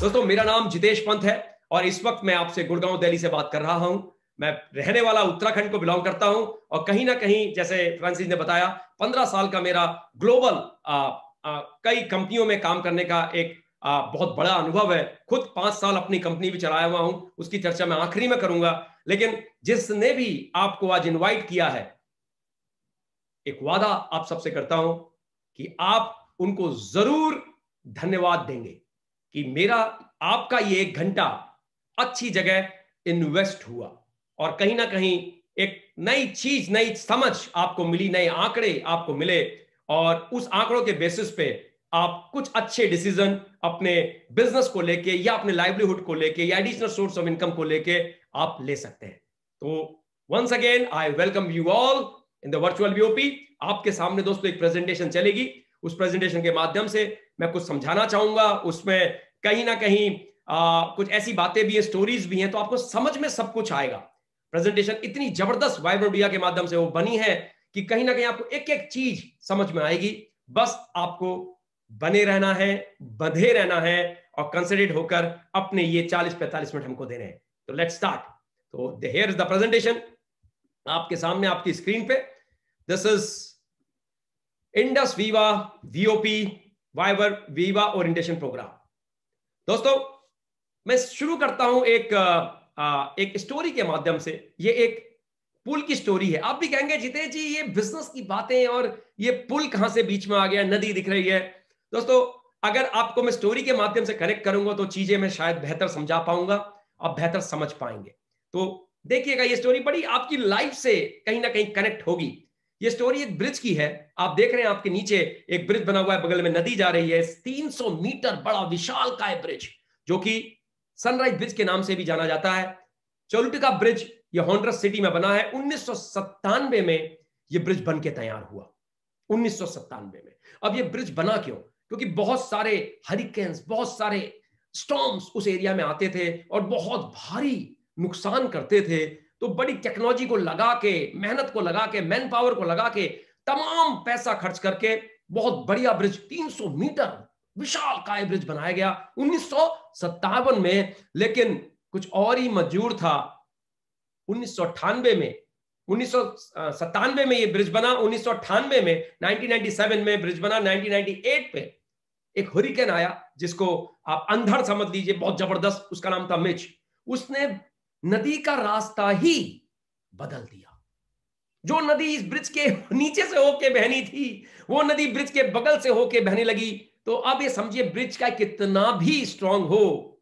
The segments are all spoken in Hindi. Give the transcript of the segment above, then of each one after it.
दोस्तों, मेरा नाम जितेश पंत है और इस वक्त मैं आपसे गुड़गांव दिल्ली से बात कर रहा हूं। मैं रहने वाला उत्तराखंड को बिलोंग करता हूं और कहीं ना कहीं, जैसे फ्रांसिस ने बताया, 15 साल का मेरा ग्लोबल कई कंपनियों में काम करने का एक बहुत बड़ा अनुभव है। खुद 5 साल अपनी कंपनी भी चलाया हुआ हूं, उसकी चर्चा मैं आखिरी में करूंगा। लेकिन जिसने भी आपको आज इनवाइट किया है, एक वादा आप सबसे करता हूं कि आप उनको जरूर धन्यवाद देंगे कि मेरा आपका ये 1 घंटा अच्छी जगह इन्वेस्ट हुआ और कहीं ना कहीं एक नई चीज, नई समझ आपको मिली, नए आंकड़े आपको मिले और उस आंकड़ों के बेसिस पे आप कुछ अच्छे डिसीजन अपने बिजनेस को लेके या अपने लाइवलीहुड को लेके या एडिशनल सोर्स ऑफ इनकम को लेके आप ले सकते हैं। तो once again I welcome you all in the virtual BOP. आपके सामने दोस्तों एक प्रेजेंटेशन चलेगी। उस प्रेजेंटेशन के माध्यम से मैं कुछ समझाना चाहूंगा। उसमें कहीं ना कहीं कुछ ऐसी बातें भी हैं, स्टोरीज भी हैं, तो आपको समझ में सब कुछ आएगा। प्रेजेंटेशन इतनी जबरदस्त वाइब्रोडिया के माध्यम से वो बनी है कि कहीं ना कहीं आपको एक एक चीज समझ में आएगी। बस आपको बने रहना है, बंधे रहना है और कंसंट्रेट होकर अपने ये 40-45 मिनट हमको देने हैं। तो लेट्स स्टार्ट। तो हियर इज द प्रेजेंटेशन आपके सामने, आपकी स्क्रीन पे। This is Indus Viva VOP वाइवर वीवा ओरिएंटेशन प्रोग्राम। दोस्तों, मैं शुरू करता हूं एक स्टोरी के माध्यम से। ये एक पुल की स्टोरी है। आप भी कहेंगे जितेश जी ये बिजनेस की बातें और ये पुल कहां से बीच में आ गया, नदी दिख रही है। दोस्तों, अगर आपको मैं स्टोरी के माध्यम से कनेक्ट करूंगा तो चीजें मैं शायद बेहतर समझा पाऊंगा, आप बेहतर समझ पाएंगे। तो देखिएगा, ये स्टोरी बड़ी आपकी लाइफ से कहीं ना कहीं कनेक्ट होगी। ये स्टोरी एक ब्रिज की है। आप देख रहे हैं आपके नीचे एक ब्रिज बना हुआ है, बगल में नदी जा रही है। 300 मीटर बड़ा विशालकाय ब्रिज, जो कि सनराइज ब्रिज के नाम से भी जाना जाता है। चोलुटिका ब्रिज ये हॉन्डुरस सिटी में बना है। 1997 में ये ब्रिज बन के तैयार हुआ। 1997 में। अब ये ब्रिज बना क्यों? क्योंकि बहुत सारे हरिकेन्स, बहुत सारे स्टॉर्म्स उस एरिया में आते थे और बहुत भारी नुकसान करते थे। तो बड़ी टेक्नोलॉजी को लगा के, मेहनत को लगा के, मैन पावर को लगा के, तमाम पैसा खर्च करके बहुत बढ़िया ब्रिज, 300 मीटर विशाल काय ब्रिज बनाया गया 1957 में। लेकिन कुछ और ही मंजूर था। 1998 में, 1997 में ये ब्रिज बना। 1998 में, 1997 में ब्रिज बना। 1998 पे एक हुरिकेन आया जिसको आप अंधड़ समझ लीजिए, बहुत जबरदस्त। उसका नाम था मिच। उसने नदी का रास्ता ही बदल दिया। जो नदी इस ब्रिज के नीचे से होके बहनी थी, वो नदी ब्रिज के बगल से होके बहने लगी। तो अब ये समझिए, ब्रिज का कितना भी स्ट्रांग हो,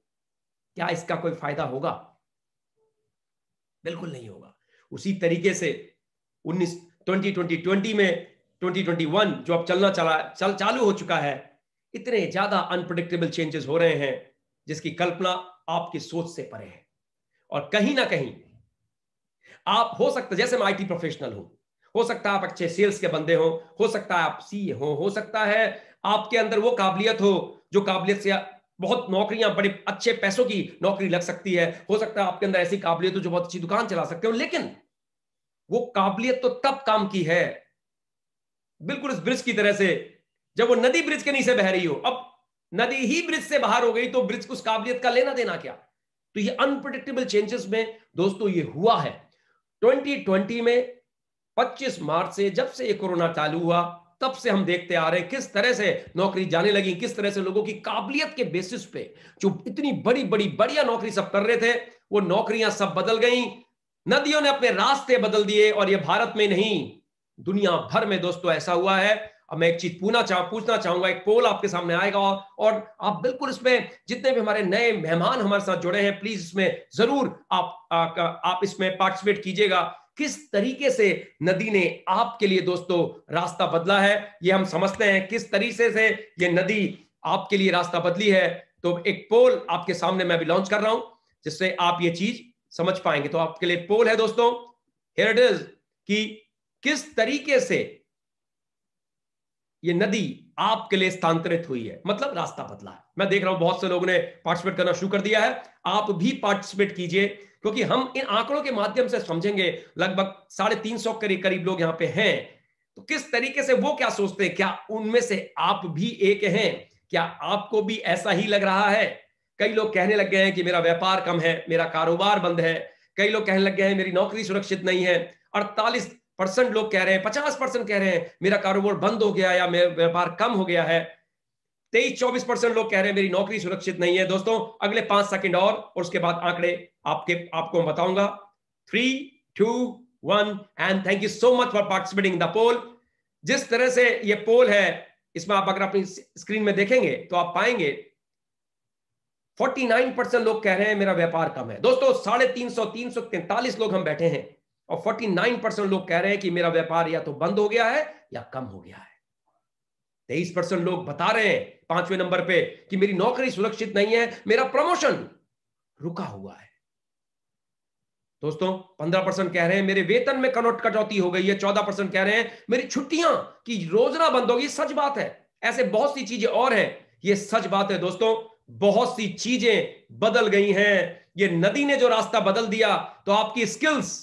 क्या इसका कोई फायदा होगा? बिल्कुल नहीं होगा। उसी तरीके से 2020 में 2021 जो अब चालू हो चुका है, इतने ज्यादा अनप्रेडिक्टेबल चेंजेस हो रहे हैं जिसकी कल्पना आपकी सोच से परे है। और कहीं ना कहीं आप, हो सकता है जैसे मैं आईटी प्रोफेशनल हूं, हो सकता है आप अच्छे सेल्स के बंदे हो सकता है आप सीए हो सकता है आपके अंदर वो काबिलियत हो जो काबिलियत से बहुत नौकरियां, बड़े अच्छे पैसों की नौकरी लग सकती है। हो सकता है आपके अंदर ऐसी काबिलियत हो जो बहुत अच्छी दुकान चला सकते हो। लेकिन वो काबिलियत तो तब काम की है, बिल्कुल इस ब्रिज की तरह से, जब वो नदी ब्रिज के नीचे बह रही हो। अब नदी ही ब्रिज से बाहर हो गई तो ब्रिज को उस काबिलियत का लेना देना क्या? तो ये अनप्रेडिक्टेबल चेंजेस में दोस्तों ये हुआ है। 2020 में 25 मार्च से, जब से ये कोरोना चालू हुआ, तब से हम देखते आ रहे हैं किस तरह से नौकरी जाने लगी, किस तरह से लोगों की काबिलियत के बेसिस पे जो इतनी बड़ी बड़ी बढ़िया नौकरी सब कर रहे थे, वो नौकरियां सब बदल गई। नदियों ने अपने रास्ते बदल दिए। और ये भारत में नहीं, दुनिया भर में दोस्तों ऐसा हुआ है। अब मैं एक चीज पूछना चाहूंगा। एक पोल आपके सामने आएगा और आप बिल्कुल इसमें, जितने भी हमारे नए मेहमान हमारे साथ जुड़े हैं, प्लीज इसमें जरूर आप इसमें पार्टिसिपेट कीजिएगा। किस तरीके से नदी ने आपके लिए दोस्तों रास्ता बदला है, ये हम समझते हैं। किस तरीके से ये नदी आपके लिए रास्ता बदली है। तो एक पोल आपके सामने मैं भी लॉन्च कर रहा हूं जिससे आप ये चीज समझ पाएंगे। तो आपके लिए पोल है दोस्तों, हियर इट इज, कि किस तरीके से ये नदी आपके लिए स्थानांतरित हुई है, मतलब रास्ता बदला है। मैं देख रहा हूं बहुत से लोगों ने पार्टिसिपेट करना शुरू कर दिया है। आप भी पार्टिसिपेट कीजिए, क्योंकि हम इन आंकड़ों के माध्यम से समझेंगे। लगभग 350 के करीब लोग यहां पे हैं। तो किस तरीके से वो क्या सोचते हैं, क्या उनमें से आप भी एक हैं? क्या आपको भी ऐसा ही लग रहा है? कई लोग कहने लग गए हैं कि मेरा व्यापार कम है, मेरा कारोबार बंद है। कई लोग कहने लग गए हैं मेरी नौकरी सुरक्षित नहीं है। 48% लोग कह रहे हैं, 50% कह रहे हैं मेरा कारोबार बंद हो गया या मेरा व्यापार कम हो गया है। 23-24% लोग कह रहे हैं मेरी नौकरी सुरक्षित नहीं है। दोस्तों अगले 5 सेकंड और उसके बाद आंकड़े आपको मैं बताऊंगा। 3, 2, 1 and thank you so much for participating in the poll. जिस तरह से ये पोल है, इसमें आप अगर अपनी स्क्रीन में देखेंगे तो आप पाएंगे 49% लोग कह रहे हैं मेरा व्यापार कम है। दोस्तों 343 लोग हम बैठे हैं और 49% लोग कह रहे हैं कि मेरा व्यापार या तो बंद हो गया है या कम हो गया है। 23% लोग बता रहे हैं 5वें नंबर पे कि मेरी नौकरी सुरक्षित नहीं है, मेरा प्रमोशन रुका हुआ है। दोस्तों 15% कह रहे हैं मेरे वेतन में कटौती हो गई है। 14% कह रहे हैं मेरी छुट्टियां की रोजना बंद होगी। सच बात है, ऐसे बहुत सी चीजें और हैं, ये सच बात है। दोस्तों बहुत सी चीजें बदल गई हैं। ये नदी ने जो रास्ता बदल दिया, तो आपकी स्किल्स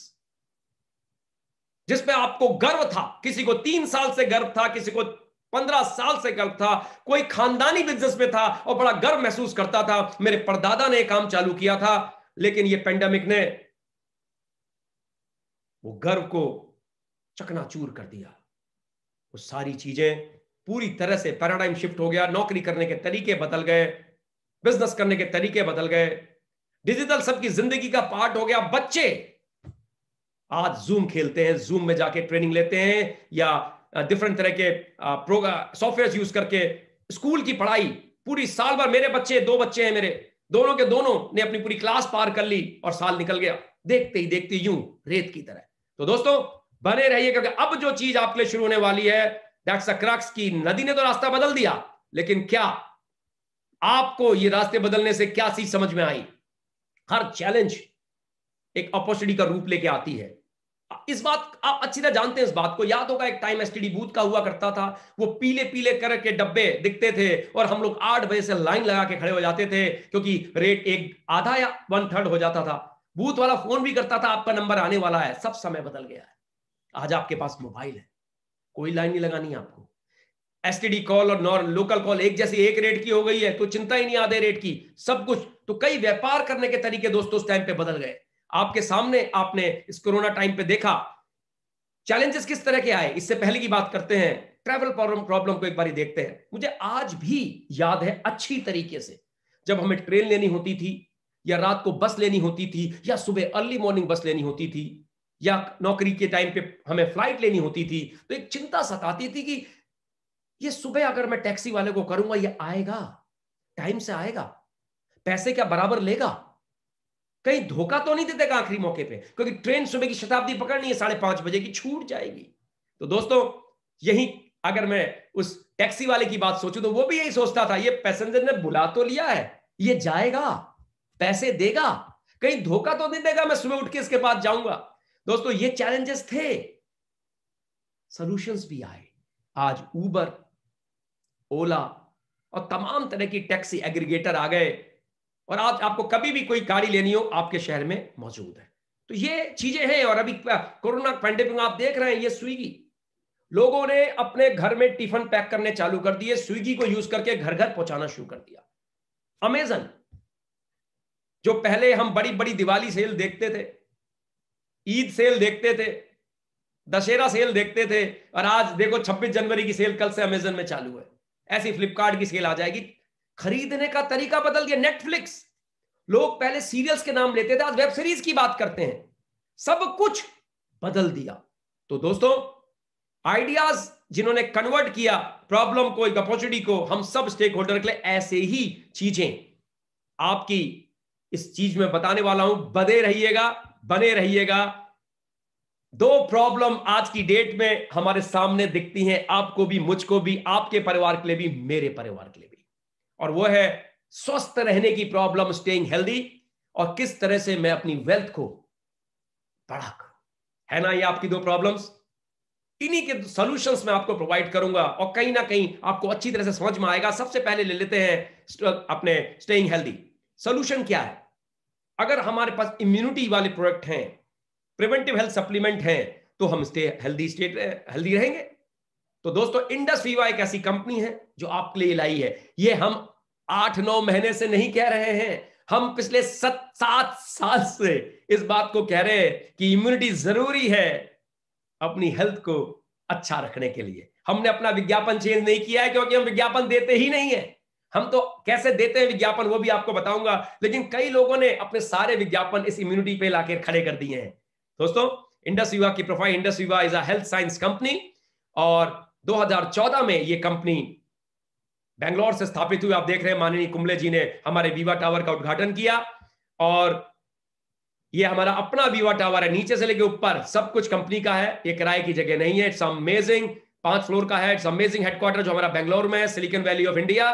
जिसपे आपको गर्व था, किसी को 3 साल से गर्व था, किसी को 15 साल से गर्व था, कोई खानदानी बिजनेस में था और बड़ा गर्व महसूस करता था, मेरे परदादा ने काम चालू किया था, लेकिन ये पेंडेमिक ने वो गर्व को चकनाचूर कर दिया। वो सारी चीजें पूरी तरह से पैराडाइम शिफ्ट हो गया। नौकरी करने के तरीके बदल गए, बिजनेस करने के तरीके बदल गए, डिजिटल सबकी जिंदगी का पार्ट हो गया। बच्चे आज जूम खेलते हैं, जूम में जाके ट्रेनिंग लेते हैं या डिफरेंट तरह के सॉफ्टवेयर यूज करके स्कूल की पढ़ाई पूरी साल भर। मेरे बच्चे 2 बच्चे हैं मेरे, दोनों के दोनों ने अपनी पूरी क्लास पार कर ली और साल निकल गया देखते ही देखते यूं रेत की तरह। तो दोस्तों बने रहिए, क्योंकि अब जो चीज आपके लिए शुरू होने वाली है, दैट्स अ क्रक्स की नदी ने तो रास्ता बदल दिया, लेकिन क्या आपको ये रास्ते बदलने से क्या चीज समझ में आई? हर चैलेंज एक अपॉर्चुनिटी का रूप लेके आती है। इस बात आप अच्छी तरह जानते हैं। इस बात को याद होगा, एक टाइम एसटीडी बूथ का हुआ करता था, वो पीले पीले करके डब्बे दिखते थे और हम लोग 8 बजे से लाइन लगा के खड़े हो जाते थे, क्योंकि रेट एक आधा या 1/3 हो जाता था। बूथ वाला फोन भी करता था आपका नंबर आने वाला है। सब समय बदल गया है। आज आपके पास मोबाइल है, कोई लाइन नहीं लगानी है आपको। एसटीडी कॉल और लोकल कॉल एक जैसी, एक रेट की हो गई है, तो चिंता ही नहीं आधे रेट की, सब कुछ। तो कई व्यापार करने के तरीके दोस्तों उस टाइम पे बदल गए। आपके सामने आपने इस कोरोना टाइम पे देखा चैलेंजेस किस तरह के आए। इससे पहले की बात करते हैं, ट्रैवल प्रॉब्लम को एक बार देखते हैं। मुझे आज भी याद है अच्छी तरीके से, जब हमें ट्रेन लेनी होती थी या रात को बस लेनी होती थी या सुबह अर्ली मॉर्निंग बस लेनी होती थी या नौकरी के टाइम पे हमें फ्लाइट लेनी होती थी, तो एक चिंता सताती थी कि ये सुबह अगर मैं टैक्सी वाले को करूंगा, ये आएगा, टाइम से आएगा, पैसे क्या बराबर लेगा, कहीं धोखा तो नहीं देगा आखिरी मौके पे, क्योंकि ट्रेन सुबह की शताब्दी पकड़नी है, 5:30 बजे की छूट जाएगी। तो दोस्तों यही अगर मैं उस टैक्सी वाले की बात सोचूं, तो वो भी यही सोचता था, ये पैसेंजर ने बुला तो लिया है, ये जाएगा, पैसे देगा, कहीं धोखा तो नहीं देगा, मैं सुबह उठ के इसके पास जाऊंगा। दोस्तों ये चैलेंजेस थे, सॉल्यूशंस भी आए। आज उबर, ओला और तमाम तरह की टैक्सी एग्रीगेटर आ गए और आज आपको कभी भी कोई गाड़ी लेनी हो आपके शहर में मौजूद है। तो ये चीजें हैं। और अभी कोरोना पैंडेमिक में आप देख रहे हैं, ये स्विगी, लोगों ने अपने घर में टिफिन पैक करने चालू कर दिए, स्विगी को यूज करके घर घर पहुंचाना शुरू कर दिया। अमेजन, जो पहले हम बड़ी बड़ी दिवाली सेल देखते थे, ईद सेल देखते थे, दशहरा सेल देखते थे, और आज देखो 26 जनवरी की सेल कल से अमेजन में चालू है, ऐसी फ्लिपकार्ट की सेल आ जाएगी। खरीदने का तरीका बदल गया। नेटफ्लिक्स, लोग पहले सीरियल्स के नाम लेते थे, आज वेब सीरीज की बात करते हैं। सब कुछ बदल दिया। तो दोस्तों आइडियाज जिन्होंने कन्वर्ट किया प्रॉब्लम को एक अपॉर्चुनिटी को, हम सब स्टेक होल्डर के लिए ऐसे ही चीजें आपकी इस चीज में बताने वाला हूं। बने रहिएगा। 2 प्रॉब्लम आज की डेट में हमारे सामने दिखती हैं, आपको भी, मुझको भी, आपके परिवार के लिए भी, मेरे परिवार के लिए भी, और वो है स्वस्थ रहने की प्रॉब्लम, स्टेइंग हेल्दी, और किस तरह से मैं अपनी वेल्थ को बढ़ा करूं। है ना ये आपकी 2 प्रॉब्लम्स? इन्हीं के सॉल्यूशंस मैं आपको प्रोवाइड करूंगा और कहीं ना कहीं आपको अच्छी तरह से समझ में आएगा। सबसे पहले ले लेते हैं अपने स्टेइंग हेल्दी। सॉल्यूशन क्या है? अगर हमारे पास इम्यूनिटी वाले प्रोडक्ट हैं, प्रिवेंटिव हेल्थ सप्लीमेंट हैं, तो हम हेल्दी रहेंगे। तो दोस्तों इंडस वीवा एक ऐसी कंपनी है जो आपके लिए लाई है। ये हम 8-9 महीने से नहीं कह रहे हैं, हम पिछले 7 साल से इस बात को कह रहे हैं कि इम्यूनिटी जरूरी है अपनी हेल्थ को अच्छा रखने के लिए। हमने अपना विज्ञापन चेंज नहीं किया है क्योंकि हम विज्ञापन देते ही नहीं है। हम तो कैसे देते हैं विज्ञापन वो भी आपको बताऊंगा, लेकिन कई लोगों ने अपने सारे विज्ञापन इस इम्यूनिटी पे लाकर खड़े कर दिए हैं। दोस्तों, इंडस विवा की प्रोफाइल, इंडस विवा is a health science company, और 2014 में ये कंपनी बेंगलोर से स्थापित हुई। आप देख रहे हैं माननीय कुंबले जी ने हमारे विवा टावर का उद्घाटन किया, और ये हमारा अपना विवा टावर है, नीचे से लेके ऊपर सब कुछ कंपनी का है, ये किराए की जगह नहीं है। इट्स अमेजिंग, 5 फ्लोर का है। इट्स अमेजिंग हेडक्वार्टर जो हमारा बेंगलोर में है, सिलिकॉन वैली ऑफ इंडिया।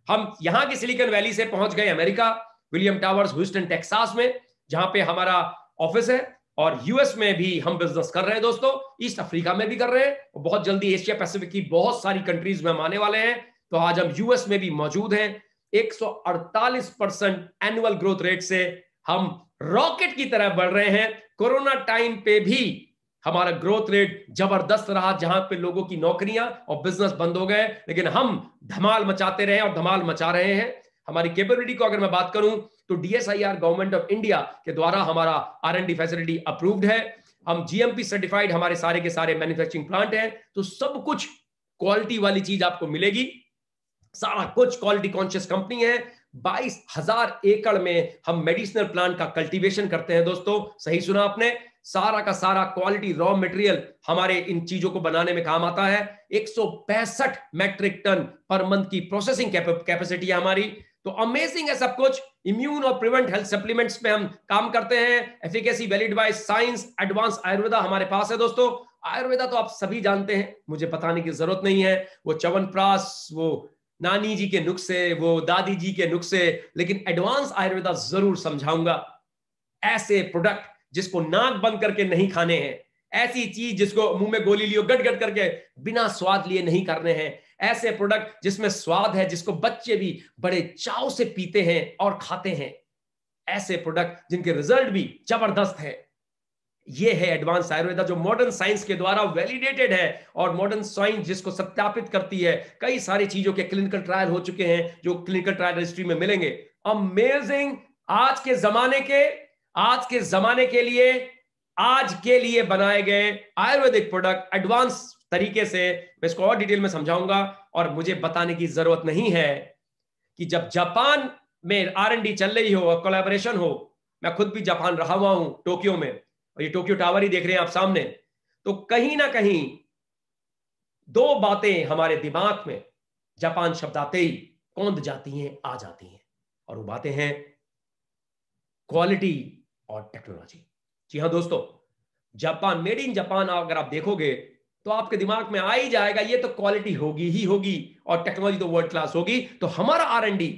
हम यहां की सिलिकॉन वैली से पहुंच गए America, William towers Houston Texas में, जहां पे हमारा ऑफिस है, और यूएस में भी हम बिजनेस कर रहे हैं दोस्तों, ईस्ट अफ्रीका में भी कर रहे हैं, और बहुत जल्दी एशिया पैसिफिक की बहुत सारी कंट्रीज में हम आने वाले हैं। तो आज हम यूएस में भी मौजूद हैं। 148% एनुअल ग्रोथ रेट से हम रॉकेट की तरह बढ़ रहे हैं। कोरोना टाइम पे भी हमारा ग्रोथ रेट जबरदस्त रहा, जहां पे लोगों की नौकरियां और बिजनेस बंद हो गए, लेकिन हम धमाल मचाते रहे और धमाल मचा रहे हैं। हमारी कैपेबिलिटी को अगर मैं बात करूं तो DSIR गवर्नमेंट ऑफ इंडिया के द्वारा हमारा R&D फैसिलिटी अप्रूव्ड है। हम GMP सर्टिफाइड हमारे सारे के सारे मैन्युफैक्चरिंग प्लांट हैं, तो सब कुछ क्वालिटी वाली चीज आपको मिलेगी। सारा कुछ क्वालिटी कॉन्शियस कंपनी है। 22,000 एकड़ में हम मेडिसिनल प्लांट का कल्टीवेशन करते हैं दोस्तों, सही सुना आपने। सारा का सारा क्वालिटी रॉ मटेरियल हमारे इन चीजों को बनाने में काम आता है। 165 मेट्रिक टन पर मंथ की प्रोसेसिंग कैपेसिटी है हमारी। तो अमेजिंग है सब कुछ। इम्यून और प्रिवेंट हेल्थ सप्लीमेंट्स पे हम काम करते हैं। Efficacy valid by science, advance Ayurveda हमारे पास है दोस्तों। आयुर्वेदा तो आप सभी जानते हैं, मुझे बताने की जरूरत नहीं है। वो च्यवनप्राश, वो नानी जी के नुस्खे, वो दादी जी के नुस्खे, लेकिन एडवांस आयुर्वेदा जरूर समझाऊंगा। ऐसे प्रोडक्ट जिसको नाक बंद करके नहीं खाने हैं, ऐसी चीज जिसको मुंह में गोली लियो गट गट करके बिना स्वाद लिए नहीं करने हैं, ऐसे प्रोडक्ट जिसमें स्वाद है, जिसको बच्चे भी बड़े चाव से पीते हैं और खाते हैं, ऐसे प्रोडक्ट जिनके रिजल्ट भी जबरदस्त है। ये है एडवांस आयुर्वेदा, जो मॉडर्न साइंस के द्वारा वैलिडेटेड है, और मॉडर्न साइंस जिसको सत्यापित करती है। कई सारी चीजों के क्लिनिकल ट्रायल हो चुके हैं, जो क्लिनिकल ट्रायल रजिस्ट्री में मिलेंगे। अमेजिंग। आज के जमाने के लिए, आज के लिए बनाए गए आयुर्वेदिक प्रोडक्ट एडवांस तरीके से। मैं इसको और डिटेल में समझाऊंगा, और मुझे बताने की जरूरत नहीं है कि जब जापान में R&D चल रही हो और कोलैबोरेशन हो, मैं खुद भी जापान रहा हुआ हूं, टोक्यो में, और ये टोक्यो टावर ही देख रहे हैं आप सामने, तो कहीं ना कहीं 2 बातें हमारे दिमाग में जापान शब्द आते ही कौंध जाती हैं, आ जाती हैं, और वो बातें हैं क्वालिटी और टेक्नोलॉजी। जी हाँ दोस्तों, जापान, मेड इन जापान अगर आप देखोगे तो आपके दिमाग में आ ही जाएगा, ये तो क्वालिटी होगी ही होगी, और टेक्नोलॉजी तो वर्ल्ड क्लास होगी। तो हमारा R&D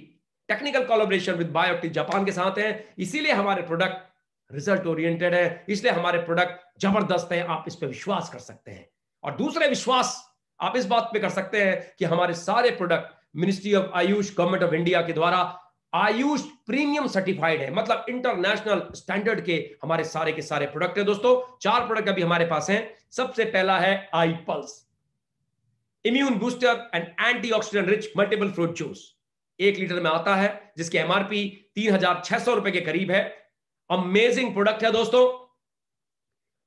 technical collaboration with biotech Japan के साथ है, इसीलिए हमारे प्रोडक्ट रिजल्ट ओरिएंटेड है, इसलिए हमारे प्रोडक्ट जबरदस्त है। आप इस पे विश्वास कर सकते हैं। और दूसरे विश्वास आप इस बात पे कर सकते हैं कि हमारे सारे product ministry of Ayush, government of India के द्वारा आयुष प्रीमियम सर्टिफाइड है, मतलब इंटरनेशनल स्टैंडर्ड के हमारे सारे के सारे प्रोडक्ट है दोस्तों। 4 प्रोडक्ट अभी हमारे पास हैं। सबसे पहला है I Pulse, immune booster and antioxidant rich multiple fruit juice. 1 litre में आता है, जिसकी MRP 3,600 रुपए के करीब है। अमेजिंग प्रोडक्ट है दोस्तों।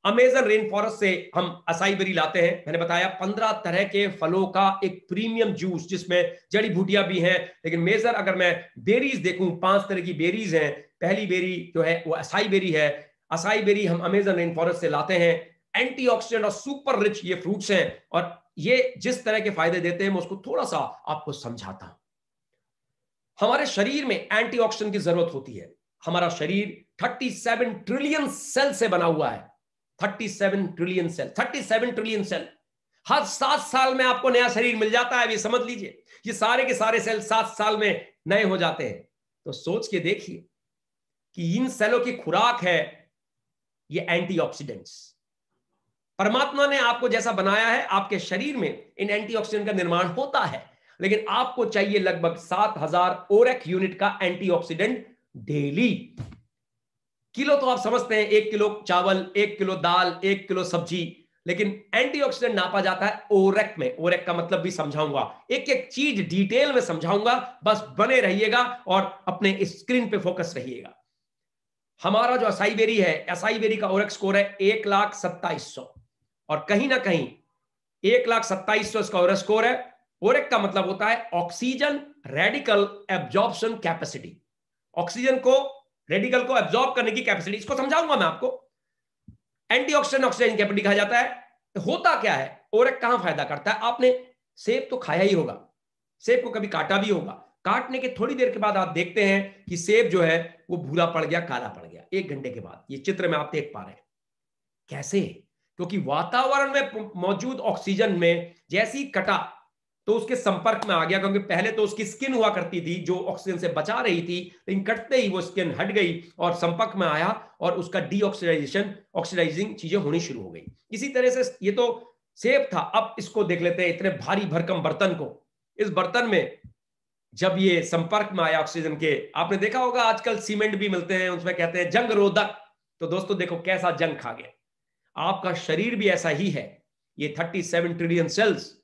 अमेजन रेन फॉरेस्ट से हम असाई बेरी लाते हैं। मैंने बताया 15 तरह के फलों का एक प्रीमियम जूस, जिसमें जड़ी बूटियां भी हैं, लेकिन मेजर अगर मैं बेरीज देखूं, 5 तरह की बेरीज हैं। पहली बेरी जो है वो असाई बेरी है। असाई बेरी हम अमेजन रेन फॉरेस्ट से लाते हैं। एंटीऑक्सीडेंट और सुपर रिच ये फ्रूट्स हैं, और ये जिस तरह के फायदे देते हैं मैं उसको थोड़ा सा आपको समझाता हूं। हमारे शरीर में एंटीऑक्सीडेंट की जरूरत होती है। हमारा शरीर 37 ट्रिलियन सेल से बना हुआ है। 37 ट्रिलियन सेल, 37 ट्रिलियन सेल। हर 7 साल में आपको नया शरीर मिल जाता है। ये समझ लीजिए, ये सारे के सारे सेल 7 साल में नए हो जाते हैं। तो सोच के देखिए कि इन सेलों की खुराक है ये एंटीऑक्सीडेंट्स। परमात्मा ने आपको जैसा बनाया है, आपके शरीर में इन एंटीऑक्सीडेंट का निर्माण होता है, लेकिन आपको चाहिए लगभग 7,000 ओरेक यूनिट का एंटीऑक्सीडेंट डेली। किलो तो आप समझते हैं, 1 किलो चावल, 1 किलो दाल, 1 किलो सब्जी, लेकिन एंटीऑक्सीडेंट नापा जाता है ओरेक में। ओरेक का मतलब भी समझाऊंगा, एक एक चीज डिटेल में समझाऊंगा, बस बने रहिएगा और अपने स्क्रीन पे फोकस रहिएगा। हमारा जो असाई बेरी है, असाई बेरी का ओरेक स्कोर है 1,27,100 और कहीं ना कहीं 1,27,100 इसका ओरेक स्कोर है। ओरेक का मतलब होता है oxygen radical absorption capacity, oxygen को रेडिकल को एब्जॉर्ब करने की कैपेसिटी, इसको समझाऊंगा मैं आपको। एंटीऑक्सीडेंट ऑक्सीडाइजिंग कैपेसिटी कहा जाता है। होता क्या है, ओरेक कहां फायदा करता है? आपने सेब तो खाया ही होगा, सेब को कभी काटा भी होगा, काटने के थोड़ी देर के बाद आप देखते हैं कि सेब जो है वो भूरा पड़ गया, काला पड़ गया, 1 घंटे के बाद। ये चित्र में आप देख पा रहे हैं कैसे, क्योंकि वातावरण में मौजूद ऑक्सीजन में जैसी कटा तो उसके संपर्क में आ गया, क्योंकि पहले तो उसकी स्किन हुआ करती थी जो ऑक्सीजन से बचा रही थी, लेकिन कटते ही वो स्किन हट गई और संपर्क में आया और उसका डीऑक्सीडाइजेशन, ऑक्सीडाइजिंग चीजें होनी शुरू हो गई। इसी तरह से ये तो सेब था। अब इसको देख लेते हैं, इतने भारी भरकम बर्तन को। इस बर्तन में जब ये संपर्क में आया ऑक्सीजन के, आपने देखा होगा आजकल सीमेंट भी मिलते हैं, उसमें कहते हैं जंग रोधक। तो दोस्तों देखो कैसा जंग खा गया। आपका शरीर भी ऐसा ही है। ये 37 ट्रिलियन सेल्स,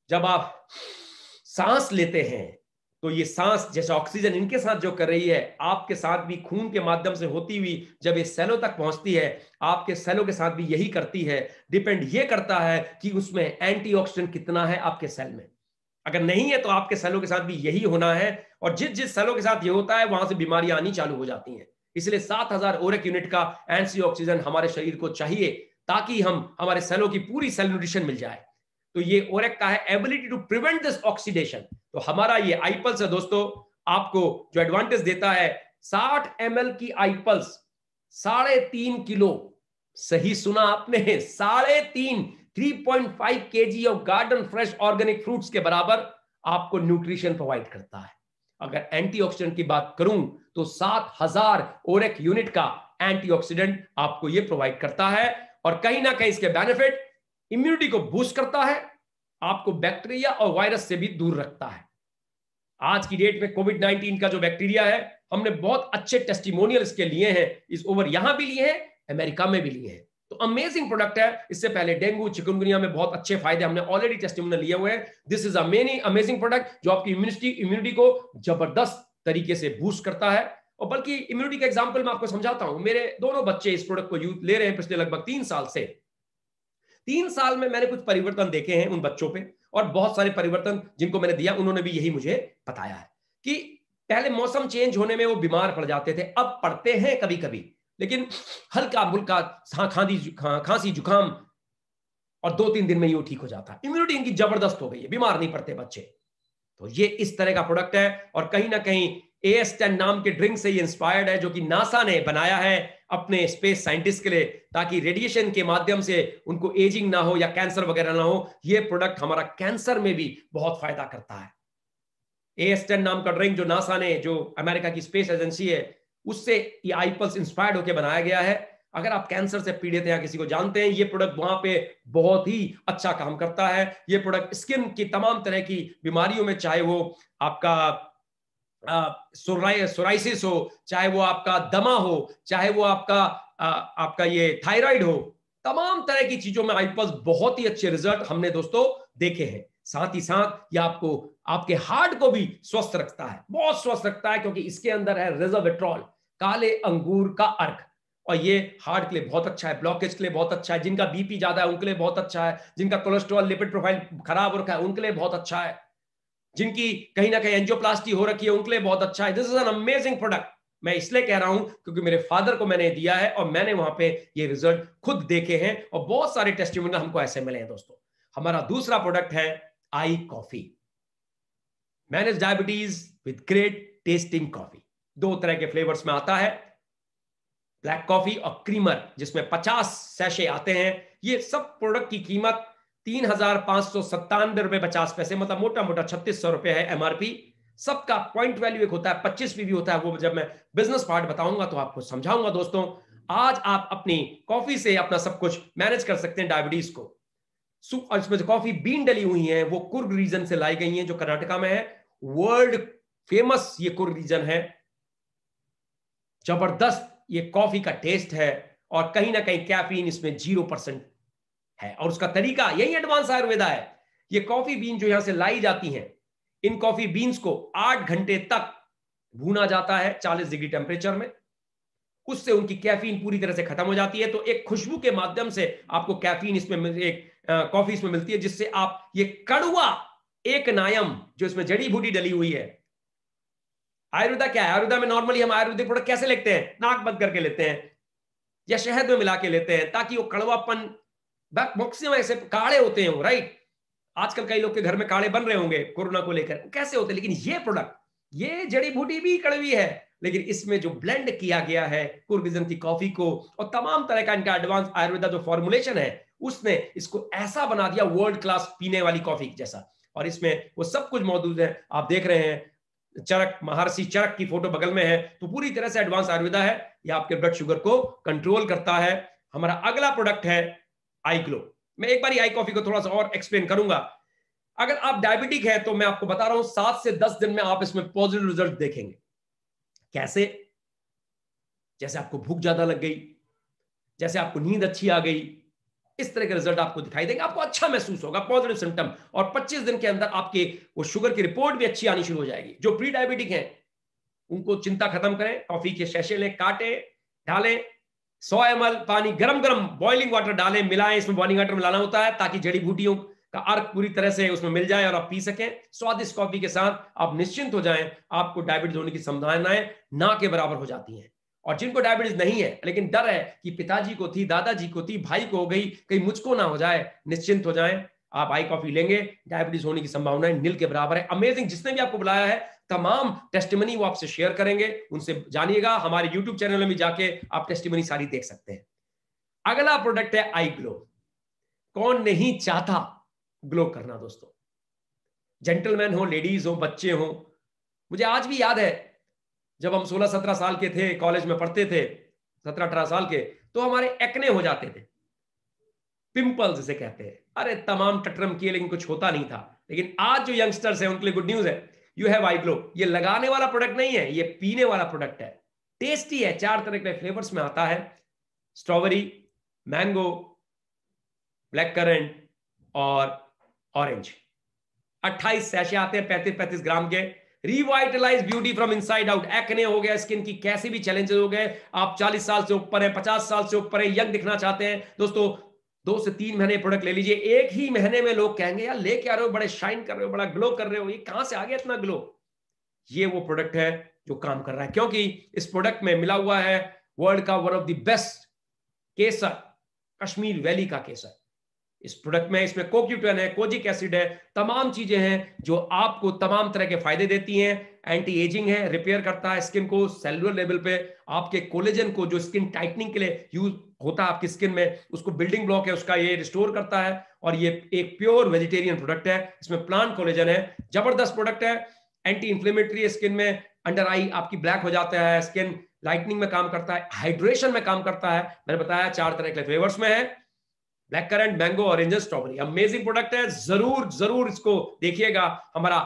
जब आप सांस लेते हैं तो ये सांस जैसे ऑक्सीजन इनके साथ जो कर रही है, आपके साथ भी खून के माध्यम से होती हुई जब ये सेलों तक पहुंचती है, आपके सेलों के साथ भी यही करती है। डिपेंड ये करता है कि उसमें एंटीऑक्सीडेंट कितना है आपके सेल में। अगर नहीं है तो आपके सेलों के साथ भी यही होना है, और जिस जिस सेलों के साथ ये होता है वहां से बीमारियां आनी चालू हो जाती हैं। इसलिए 7,000 ओरेक यूनिट का एंटीऑक्सीडेंट हमारे शरीर को चाहिए, ताकि हमारे सेलों की पूरी सेल न्यूट्रिशन मिल जाए। तो ये ओरेक का है ability to prevent this oxidation. तो हमारा ये आईपल्स है दोस्तों, आपको जो एडवांटेज देता है, 60 ml की आईपल्स 3.5 किलो, सही सुना आपने, 3.5 kg of garden fresh organic fruits के बराबर आपको न्यूट्रिशन प्रोवाइड करता है। अगर एंटीऑक्सीडेंट की बात करूं तो 7,000 ओरेक यूनिट का एंटीऑक्सीडेंट आपको यह प्रोवाइड करता है। और कहीं ना कहीं इसके बेनिफिट, इम्यूनिटी को बूस्ट करता है, आपको बैक्टीरिया और वायरस से भी दूर रखता है। आज की डेट में कोविड-19 का जो बैक्टीरिया है, हमने बहुत अच्छे टेस्टिमोनियल इसके लिए हैं, इस ओवर यहां भी लिए हैं, अमेरिका में भी लिए हैं। तो अमेजिंग प्रोडक्ट है। इससे पहले डेंगू चिकनगुनिया में बहुत अच्छे फायदे हमने ऑलरेडी टेस्टिमोनियल लिए हुए हैं। दिस इज अमेजिंग प्रोडक्ट जो आपकी इम्यूनिटी को जबरदस्त तरीके से बूस्ट करता है। और बल्कि इम्यूनिटी का एग्जांपल मैं आपको समझाता हूं। मेरे दोनों बच्चे इस प्रोडक्ट को यूज ले रहे हैं पिछले लगभग 3 साल से। 3 साल में मैंने कुछ परिवर्तन देखे हैं उन बच्चों पे, और बहुत सारे परिवर्तन जिनको मैंने दिया उन्होंने भी यही मुझे बताया है कि पहले मौसम चेंज होने में वो बीमार पड़ जाते थे, अब पड़ते हैं कभी कभी, लेकिन हल्का फुल्का खांसी जुकाम, और 2-3 दिन में ही वो ठीक हो जाता है। इम्यूनिटी इनकी जबरदस्त हो गई है, बीमार नहीं पड़ते बच्चे। तो ये इस तरह का प्रोडक्ट है, और कहीं ना कहीं AS10 नाम के ड्रिंक से ये इंस्पायर्ड है, जो कि नासा ने बनाया है अपने स्पेस साइंटिस्ट के लिए, ताकि रेडिएशन के माध्यम से उनको एजिंग ना हो या कैंसर वगैरह ना हो। ये प्रोडक्ट हमारा कैंसर में भी बहुत फायदा करता है। AS10 नाम का ड्रिंक जो नासा ने, जो अमेरिका की स्पेस एजेंसी है, उससे ये आईपल्स इंस्पायर्ड होकर बनाया गया है। अगर आप कैंसर से पीड़ित हैं या किसी को जानते हैं, ये प्रोडक्ट वहां पे बहुत ही अच्छा काम करता है। ये प्रोडक्ट स्किन की तमाम तरह की बीमारियों में, चाहे वो आपका सोराइसिस हो, चाहे वो आपका दमा हो, चाहे वो आपका ये थायराइड हो, तमाम तरह की चीजों में आईपल्स बहुत ही अच्छे रिजल्ट हमने दोस्तों देखे हैं। साथ ही साथ ये आपको आपके हार्ट को भी स्वस्थ रखता है, बहुत स्वस्थ रखता है, क्योंकि इसके अंदर है रेज़वेट्रॉल, काले अंगूर का अर्क, और ये हार्ट के लिए बहुत अच्छा है, ब्लॉकेज के लिए बहुत अच्छा है, जिनका बीपी ज्यादा है उनके लिए बहुत अच्छा है, जिनका कोलेस्ट्रॉल लिपिड प्रोफाइल खराब हो रखा है उनके लिए बहुत अच्छा है, जिनकी कहीं ना कहीं एंजियोप्लास्टी हो रखी है उनके लिए बहुत अच्छा है। This is an amazing product. मैं इसलिए कह रहा हूं क्योंकि मेरे फादर को मैंने दिया है और मैंने वहां पे ये रिजल्ट खुद देखे हैं, और बहुत सारे टेस्टिमोनियल हमको ऐसे मिले हैं दोस्तों। हमारा दूसरा प्रोडक्ट है I Coffee, manage diabetes with great testing coffee. 2 तरह के फ्लेवर्स में आता है, ब्लैक कॉफी और क्रीमर, जिसमें 50 सैशे आते हैं। ये सब प्रोडक्ट की कीमत 3,597 रुपए 50 पैसे, मतलब मोटा मोटा 3,600 रुपए है एमआरपी। सबका पॉइंट वैल्यू एक होता है, 25 भी होता है, वो जब मैं बिजनेस पार्ट बताऊंगा तो आपको समझाऊंगा। दोस्तों आज आप अपनी कॉफी से अपना सब कुछ मैनेज कर सकते हैं डायबिटीज को। और इसमें जो कॉफी बीन डली हुई है वो कुर्ग रीजन से लाई गई हैं, जो कर्नाटका में है। वर्ल्ड फेमस ये कुर्ग रीजन है। जबरदस्त ये कॉफी का टेस्ट है, और कहीं ना कहीं कैफीन इसमें 0% है और उसका तरीका यही एडवांस आयुर्वेदा है। ये कॉफी बीन जो यहां से लाई जाती हैं, इन कॉफी बीन्स को 8 घंटे तक भूना जाता है 40 डिग्री टेम्परेचर में। उससे उनकी कैफीन पूरी तरह से खत्म हो जाती है। तो एक खुशबू के माध्यम से आपको कैफीन इसमें एक कॉफी इसमें मिलती है, जिससे आप ये कड़वा एक नायम जो इसमें जड़ी बूटी डली हुई है। आयुर्वेदा क्या है? आयुर्वेदा में नॉर्मली हम आयुर्वेदिक प्रोडक्ट कैसे लेते हैं? नाक बंद करके लेते हैं या शहद में मिला के लेते हैं ताकि वो कड़वापन, मैक्सिमम ऐसे काढ़े होते हैं राइट। आजकल कई लोग के घर में काढ़े बन रहे होंगे कोरोना को लेकर, कैसे होते हैं? लेकिन ये प्रोडक्ट, ये जड़ी बूटी भी कड़वी है, लेकिन इसमें जो ब्लेंड किया गया है कुर्विजन की कॉफी को और तमाम तरह का इनका एडवांस आयुर्वेदा जो फॉर्मुलेशन है, उसने इसको ऐसा बना दिया वर्ल्ड क्लास पीने वाली कॉफी जैसा। और इसमें वो सब कुछ मौजूद है। आप देख रहे हैं चरक, महर्षि चरक की फोटो बगल में है, तो पूरी तरह से एडवांस आयुर्वेदा है। ये आपके ब्लड शुगर को कंट्रोल करता है। हमारा अगला प्रोडक्ट है आई ग्लो। मैं एक बार आई कॉफी को थोड़ा सा और एक्सप्लेन करूंगा। अगर आप डायबिटिक है तो मैं आपको बता रहा हूं 7 से 10 दिन में आप इसमें पॉजिटिव रिजल्ट देखेंगे। कैसे? जैसे आपको भूख ज्यादा लग गई, जैसे आपको नींद अच्छी आ गई, इस तरह के रिजल्ट आपको दिखाई देंगे। आपको अच्छा महसूस होगा, पॉजिटिव सिम्टम, और 25 दिन के अंदर आपके वो शुगर की रिपोर्ट भी अच्छी आनी शुरू हो जाएगी। जो प्री डायबिटिक हैं उनको चिंता खत्म करें, कॉफी के शैशे लें, काटें, डालें 100 ml पानी, गरम गरम बॉइलिंग वाटर डालें, मिलाएं। इसमें बॉइलिंग वाटर मिलाना होता है ताकि जड़ी बूटियों का अर्क पूरी तरह से उसमें मिल जाए और आप पी सकें। स्वादिष्ट कॉफी के साथ आप निश्चिंत हो जाएं, आपको डायबिटीज होने की संभावनाएं ना के बराबर हो जाती हैं। और जिनको डायबिटीज नहीं है लेकिन डर है कि पिताजी को थी, दादाजी को थी, भाई को हो गई, कहीं मुझको ना हो जाए, निश्चिंत हो जाएं। आप आई कॉफी लेंगे, डायबिटीज होने की संभावनाएं नील के बराबर है। अमेजिंग। जिसने भी आपको बुलाया है तमाम टेस्टिमनी वो आपसे शेयर करेंगे, उनसे जानिएगा। हमारे यूट्यूब चैनल में जाके आप टेस्टिमनी सारी देख सकते हैं। अगला प्रोडक्ट है आई ग्लो। कौन नहीं चाहता ग्लो करना दोस्तों? जेंटलमैन हो, लेडीज हो, बच्चे हो। मुझे आज भी याद है जब हम 16-17 साल के थे, कॉलेज में पढ़ते थे, 17-18 साल के, तो हमारे एक्ने हो जाते थे, पिंपल्स जिसे कहते हैं। अरे तमाम टटरम किए लेकिन कुछ होता नहीं था। लेकिन आज जो यंगस्टर्स हैं उनके लिए गुड न्यूज है, यू हैव आई ग्लो। ये लगाने वाला प्रोडक्ट नहीं है, ये पीने वाला प्रोडक्ट है। टेस्टी है, 4 तरह के फ्लेवर्स में आता है, स्ट्रॉबेरी, मैंगो, ब्लैक करंट और ऑरेंज। 28 सैशे आते हैं 35-35 ग्राम के। Revitalise beauty from inside out. Acne हो गया, स्किन की कैसे भी चैलेंजेस हो गए, आप 40 साल से ऊपर हैं, 50 साल से ऊपर हैं, यंग दिखना चाहते हैं दोस्तों, 2 से 3 महीने प्रोडक्ट ले लीजिए। एक ही महीने में लोग कहेंगे यार लेके आ रहे हो, बड़े शाइन कर रहे हो, बड़ा ग्लो कर रहे हो, ये कहां से आ गया इतना ग्लो? ये वो प्रोडक्ट है जो काम कर रहा है, क्योंकि इस प्रोडक्ट में मिला हुआ है वर्ल्ड का one of the best Kesar, Kashmir valley का केसर। इस प्रोडक्ट में इसमें कोक्यूटेन है, कोजिक एसिड है, तमाम चीजें हैं जो आपको तमाम तरह के फायदे देती हैं। एंटी एजिंग है, रिपेयर करता है स्किन को सेलुलर लेवल पे, आपके कोलेजन को जो स्किन टाइटनिंग के लिए यूज होता है आपकी स्किन में, उसको बिल्डिंग ब्लॉक है उसका, ये रिस्टोर करता है। और ये एक प्योर वेजिटेरियन प्रोडक्ट है, इसमें प्लांट कोलेजन है, जबरदस्त प्रोडक्ट है। एंटी इंफ्लेमेटरी है, स्किन में अंडर आई आपकी ब्लैक हो जाता है, स्किन लाइटनिंग में काम करता है, हाइड्रेशन में काम करता है। मैंने बताया 4 तरह के फ्लेवर्स में है, black currant, mango, orange, strawberry. Amazing product है, जरूर जरूर इसको देखिएगा। हमारा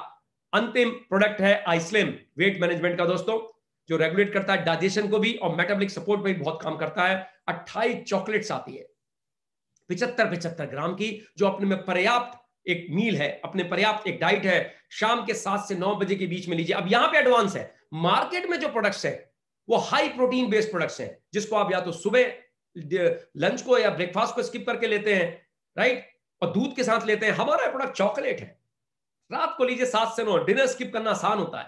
अंतिम प्रोडक्ट है आइस्लिम, वेट मैनेजमेंट का दोस्तों, जो रेगुलेट करता है डाइजेशन को भी और मेटाबॉलिक सपोर्ट पे भी बहुत काम करता है। 28 चॉकलेट्स आती है 75-75 ग्राम की, जो अपने में पर्याप्त एक मील है, अपने पर्याप्त एक डाइट है। शाम के 7 से 9 बजे के बीच में लीजिए। अब यहां पे एडवांस है, मार्केट में जो प्रोडक्ट्स है वो हाई प्रोटीन बेस्ड प्रोडक्ट्स हैं, जिसको आप या तो सुबह लंच को या ब्रेकफास्ट को स्किप करके लेते हैं राइट, और दूध के साथ लेते हैं। हमारा प्रोडक्ट चॉकलेट है, रात को लीजिए 7 से 9, डिनर स्किप करना आसान होता है।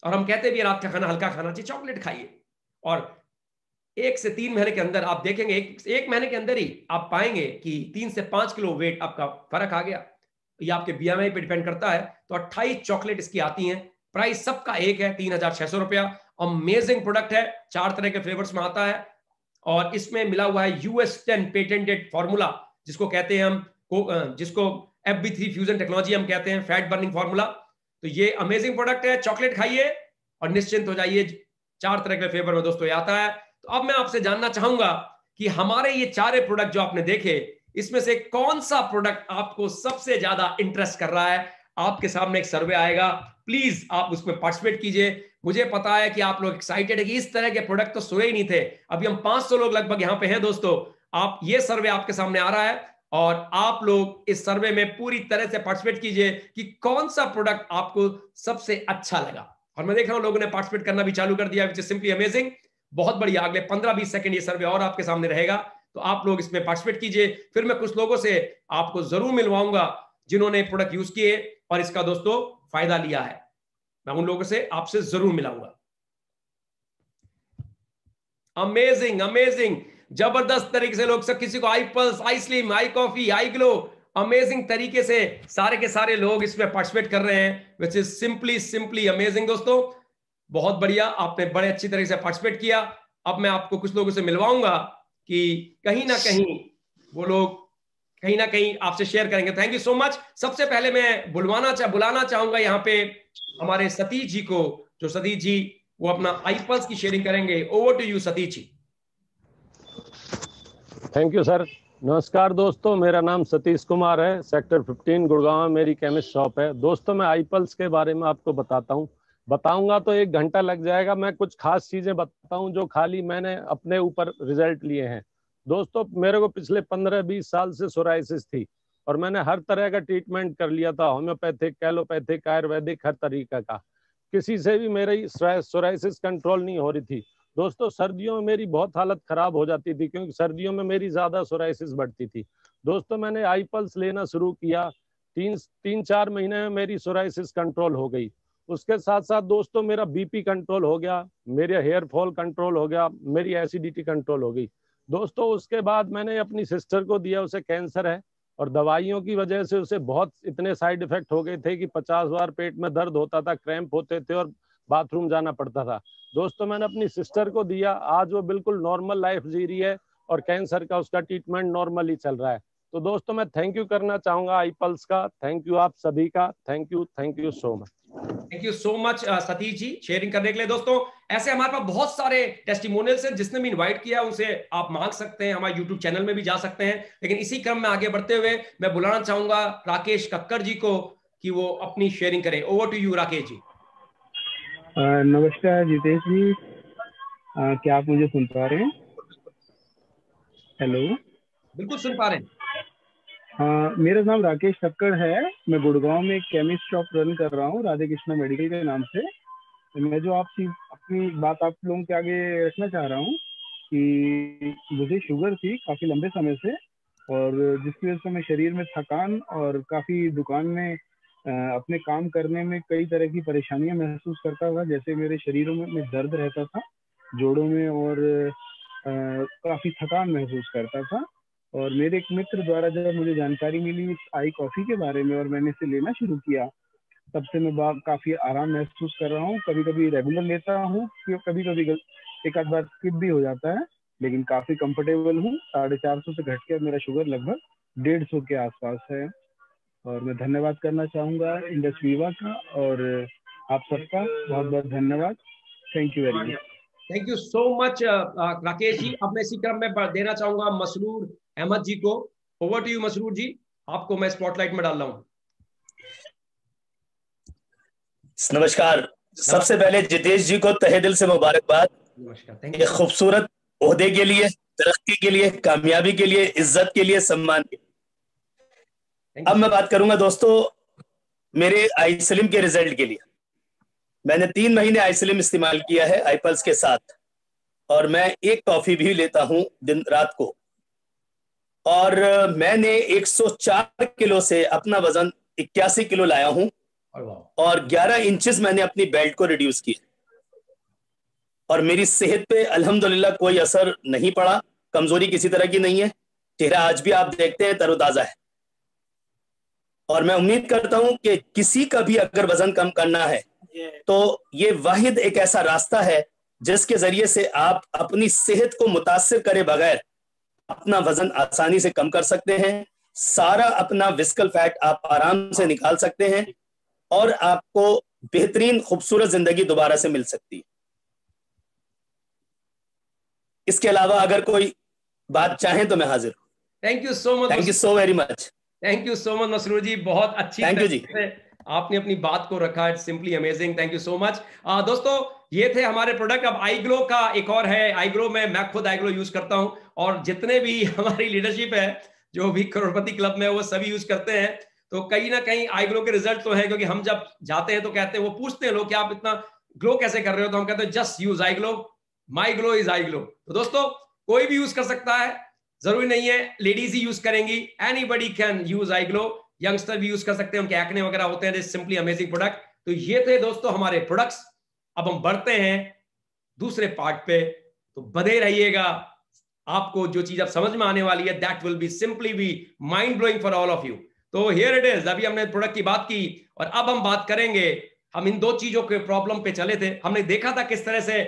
और हम कहते भी रात का खाना हल्का खाना चाहिए, चॉकलेट खाइए। और 1 से 3 महीने के अंदर आप देखेंगे, एक महीने के अंदर ही आप पाएंगे कि 3 से 5 किलो वेट आपका फर्क आ गया। ये आपके बीएमआई पे डिपेंड करता है। तो 28 चॉकलेट इसकी आती हैं, प्राइस सबका एक है 3600 रुपया। अमेजिंग प्रोडक्ट है, 4 तरह के फ्लेवर्स में आता है। और इसमें मिला हुआ है US10 पेटेंटेड फार्मूला, जिसको कहते हैं हम, जिसको FB3 फ्यूजन टेक्नोलॉजी हम कहते हैं, फैट बर्निंग फार्मूला। तो ये अमेजिंग प्रोडक्ट है, चॉकलेट खाइए और निश्चिंत हो जाइए। 4 तरह के फ्लेवर में दोस्तों आता है। तो अब मैं आपसे जानना चाहूंगा कि हमारे ये 4 प्रोडक्ट जो आपने देखे, इसमें से कौन सा प्रोडक्ट आपको सबसे ज्यादा इंटरेस्ट कर रहा है? आपके सामने एक सर्वे आएगा, प्लीज आप उसमें पार्टिसिपेट कीजिए। मुझे पता है कि आप लोग एक्साइटेड है कि इस तरह के प्रोडक्ट तो सुने ही नहीं थे। अभी हम 500 लोग लगभग यहां पे हैं दोस्तों, आप ये सर्वे आपके सामने आ रहा है और आप लोग इस सर्वे में पूरी तरह से पार्टिसिपेट कीजिए कि कौन सा प्रोडक्ट आपको सबसे अच्छा लगा। और मैं देख रहा हूं लोगों ने पार्टिसिपेट करना भी चालू कर दिया, विच इज सिंपली अमेजिंग। बहुत बढ़िया। अगले 15-20 सेकंड ये सर्वे और आपके सामने रहेगा, तो आप लोग इसमें पार्टिसिपेट कीजिए। फिर मैं कुछ लोगों से आपको जरूर मिलवाऊंगा जिन्होंने प्रोडक्ट यूज किए और इसका दोस्तों फायदा लिया है। मैं उन लोगों से आपसे जरूर मिलाऊंगा। अमेजिंग अमेजिंग, जबरदस्त तरीके से लोग सब, किसी को आई पल्स, आई स्लिम, आई कॉफी, आई ग्लो, अमेजिंग तरीके से सारे के सारे लोग इसमें पार्टिसिपेट कर रहे हैं, विच इज सिंपली अमेजिंग दोस्तों। बहुत बढ़िया, आपने बड़े अच्छी तरीके से पार्टिसिपेट किया। अब मैं आपको कुछ लोगों से मिलवाऊंगा कि कहीं ना कहीं वो लोग कहीं ना कहीं आपसे शेयर करेंगे। Thank you so much. सबसे पहले मैं बुलाना चाहूंगा यहाँ पे हमारे सतीश जी को, जो सतीश जी वो अपना आईपल्स की शेयरिंग करेंगे। Over to you Satish ji. Thank you sir. नमस्कार दोस्तों, मेरा नाम सतीश कुमार है। सेक्टर 15 गुड़गांव में मेरी केमिस्ट शॉप है। दोस्तों, मैं आईपल्स के बारे में आपको बताऊंगा तो 1 घंटा लग जाएगा। मैं कुछ खास चीजें बताऊं जो खाली मैंने अपने ऊपर रिजल्ट लिए हैं। दोस्तों, मेरे को पिछले 15-20 साल से सोराइसिस थी और मैंने हर तरह का ट्रीटमेंट कर लिया था, होम्योपैथिक, एलोपैथिक, आयुर्वेदिक, हर तरीके का। किसी से भी मेरी सोराइसिस कंट्रोल नहीं हो रही थी। दोस्तों, सर्दियों में मेरी बहुत हालत खराब हो जाती थी क्योंकि सर्दियों में मेरी ज्यादा सोराइसिस बढ़ती थी। दोस्तों, मैंने आईपल्स लेना शुरू किया, 3-4 महीने में मेरी सोराइसिस कंट्रोल हो गई। उसके साथ साथ दोस्तों मेरा बीपी कंट्रोल हो गया, मेरे हेयर फॉल कंट्रोल हो गया, मेरी एसिडिटी कंट्रोल हो गई। दोस्तों, उसके बाद मैंने अपनी सिस्टर को दिया, उसे कैंसर है और दवाइयों की वजह से उसे बहुत इतने साइड इफेक्ट हो गए थे कि 50 बार पेट में दर्द होता था, क्रैम्प होते थे और बाथरूम जाना पड़ता था। दोस्तों, मैंने अपनी सिस्टर को दिया, आज वो बिल्कुल नॉर्मल लाइफ जी रही है और कैंसर का उसका ट्रीटमेंट नॉर्मली चल रहा है। तो दोस्तों, मैं थैंक यू करना चाहूंगा आईपल्स का। थैंक यू आप सभी का। Thank you so much. Thank you so much Satish ji sharing करने के लिए। दोस्तों, ऐसे हमारे पास बहुत सारे टेस्टिमोनियल्स हैं, जिसने भी इनवाइट किया उनसे आप मांग सकते हैं, हमारे यूट्यूब चैनल में भी जा सकते हैं। लेकिन इसी क्रम में आगे बढ़ते हुए मैं बुलाना चाहूंगा राकेश कक्कर जी को कि वो अपनी शेयरिंग करें। Over to you Rakesh ji. नमस्कार जितेश जी, क्या आप मुझे सुन पा रहे हैं? हेलो। बिल्कुल सुन पा रहे हैं। मेरा नाम राकेश कक्कड़ है। मैं गुड़गांव में एक केमिस्ट शॉप रन कर रहा हूँ, राधे कृष्णा मेडिकल के नाम से। मैं जो आपकी अपनी बात आप लोगों के आगे रखना चाह रहा हूँ कि मुझे शुगर थी काफ़ी लंबे समय से, और जिसकी वजह से मैं शरीर में थकान और काफ़ी दुकान में अपने काम करने में कई तरह की परेशानियां महसूस करता था। जैसे मेरे शरीरों में दर्द रहता था, जोड़ों में, और काफ़ी थकान महसूस करता था। और मेरे एक मित्र द्वारा जब मुझे जानकारी मिली आई कॉफ़ी के बारे में और मैंने इसे लेना शुरू किया, तब से मैं काफ़ी आराम महसूस कर रहा हूँ। कभी कभी रेगुलर लेता हूँ, कभी कभी एक आध बार स्किप भी हो जाता है, लेकिन काफ़ी कंफर्टेबल हूँ। 450 से घट के मेरा शुगर लगभग 150 के आसपास है। और मैं धन्यवाद करना चाहूँगा इंडस वीवा का और आप सबका बहुत बहुत धन्यवाद। Thank you very much. Thank you so much Rakesh ji. अब मैं इसी क्रम में देना चाहूंगा मसरूर अहमद जी को। ओवर टू यू मसरूर जी, आपको मैं स्पॉटलाइट में डाल रहा हूं। नमस्कार। सबसे पहले जितेश जी को तहे दिल से मुबारकबाद। नमस्कार। ये खूबसूरत ओहदे के लिए, तरक्की के लिए, कामयाबी के लिए, इज्जत के लिए, सम्मान के लिए। अब मैं बात करूंगा दोस्तों मेरे आईस्लिम के रिजल्ट के लिए। मैंने 3 महीने आईस्लिम इस्तेमाल किया है आईपल्स के साथ, और मैं एक टॉफी भी लेता हूं दिन रात को। और मैंने 104 किलो से अपना वजन 81 किलो लाया हूं और 11 इंचेस मैंने अपनी बेल्ट को रिड्यूस किया। और मेरी सेहत पे अल्हम्दुलिल्लाह कोई असर नहीं पड़ा, कमजोरी किसी तरह की नहीं है। चेहरा आज भी आप देखते हैं तरोताजा है। और मैं उम्मीद करता हूं कि किसी का भी अगर वजन कम करना है तो ये वाहिद एक ऐसा रास्ता है जिसके जरिए से आप अपनी सेहत को मुतासिर करे बगैर अपना वजन आसानी से कम कर सकते हैं। सारा अपना विस्कल फैट आप आराम से निकाल सकते हैं और आपको बेहतरीन खूबसूरत जिंदगी दोबारा से मिल सकती है। इसके अलावा अगर कोई बात चाहें तो मैं हाजिर हूं। Thank you so much. Thank you so very much. Thank you so much Masroor ji, बहुत अच्छी थैंक यू जी। आपने अपनी बात को रखा। It's simply amazing. Thank you so much. दोस्तों, ये थे हमारे प्रोडक्ट। अब आई ग्लो का एक और है। आई ग्लो में मैं खुद आई ग्लो यूज करता हूं और जितने भी हमारी लीडरशिप है जो भी करोड़पति क्लब में वो सभी यूज करते हैं। तो कहीं ना कहीं आई ग्लो के रिजल्ट तो है, क्योंकि हम जब जाते हैं तो कहते हैं, वो पूछते हैं लोग कि आप इतना ग्लो कैसे कर रहे हो, तो हम कहते हैं just use I glow, my glow is I glow. तो दोस्तों कोई भी यूज कर सकता है, जरूरी नहीं है लेडीज ही यूज करेंगी, anybody can use I glow, youngster भी यूज कर सकते हैं, उनके एक्ने वगैरह होते हैं, सिंपली अमेजिंग प्रोडक्ट। तो ये थे दोस्तों हमारे प्रोडक्ट्स। अब हम बढ़ते हैं दूसरे पार्ट पे, तो बने रहिएगा, आपको जो चीज अब समझ में आने वाली है that will be simply be mind blowing for all of you. तो हियर इट इज, अभी हमने प्रोडक्ट की बात की और अब हम बात करेंगे, हम इन दो चीजों के प्रॉब्लम पे चले थे, हमने देखा था किस तरह से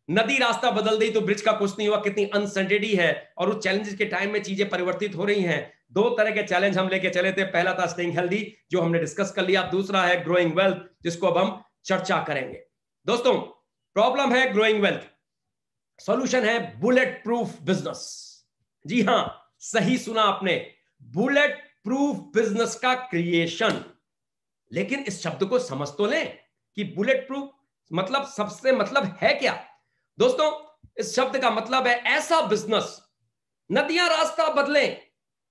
नदी रास्ता बदल दी तो ब्रिज का कुछ नहीं हुआ, कितनी अनसर्टेनिटी है और उस चैलेंजेस के टाइम में चीजें परिवर्तित हो रही हैं। दो तरह के चैलेंज हम लेके चले थे, पहला था स्टेइंग हेल्दी जो हमने डिस्कस कर लिया, दूसरा है ग्रोइंग वेल्थ जिसको अब हम चर्चा करेंगे। दोस्तों प्रॉब्लम है ग्रोइंग वेल्थ, सॉल्यूशन है बुलेट प्रूफ बिजनेस। जी हां, सही सुना आपने, बुलेट प्रूफ बिजनेस का क्रिएशन। लेकिन इस शब्द को समझ तो लें कि बुलेट प्रूफ मतलब सबसे मतलब है क्या। दोस्तों इस शब्द का मतलब है ऐसा बिजनेस, नदियां रास्ता बदले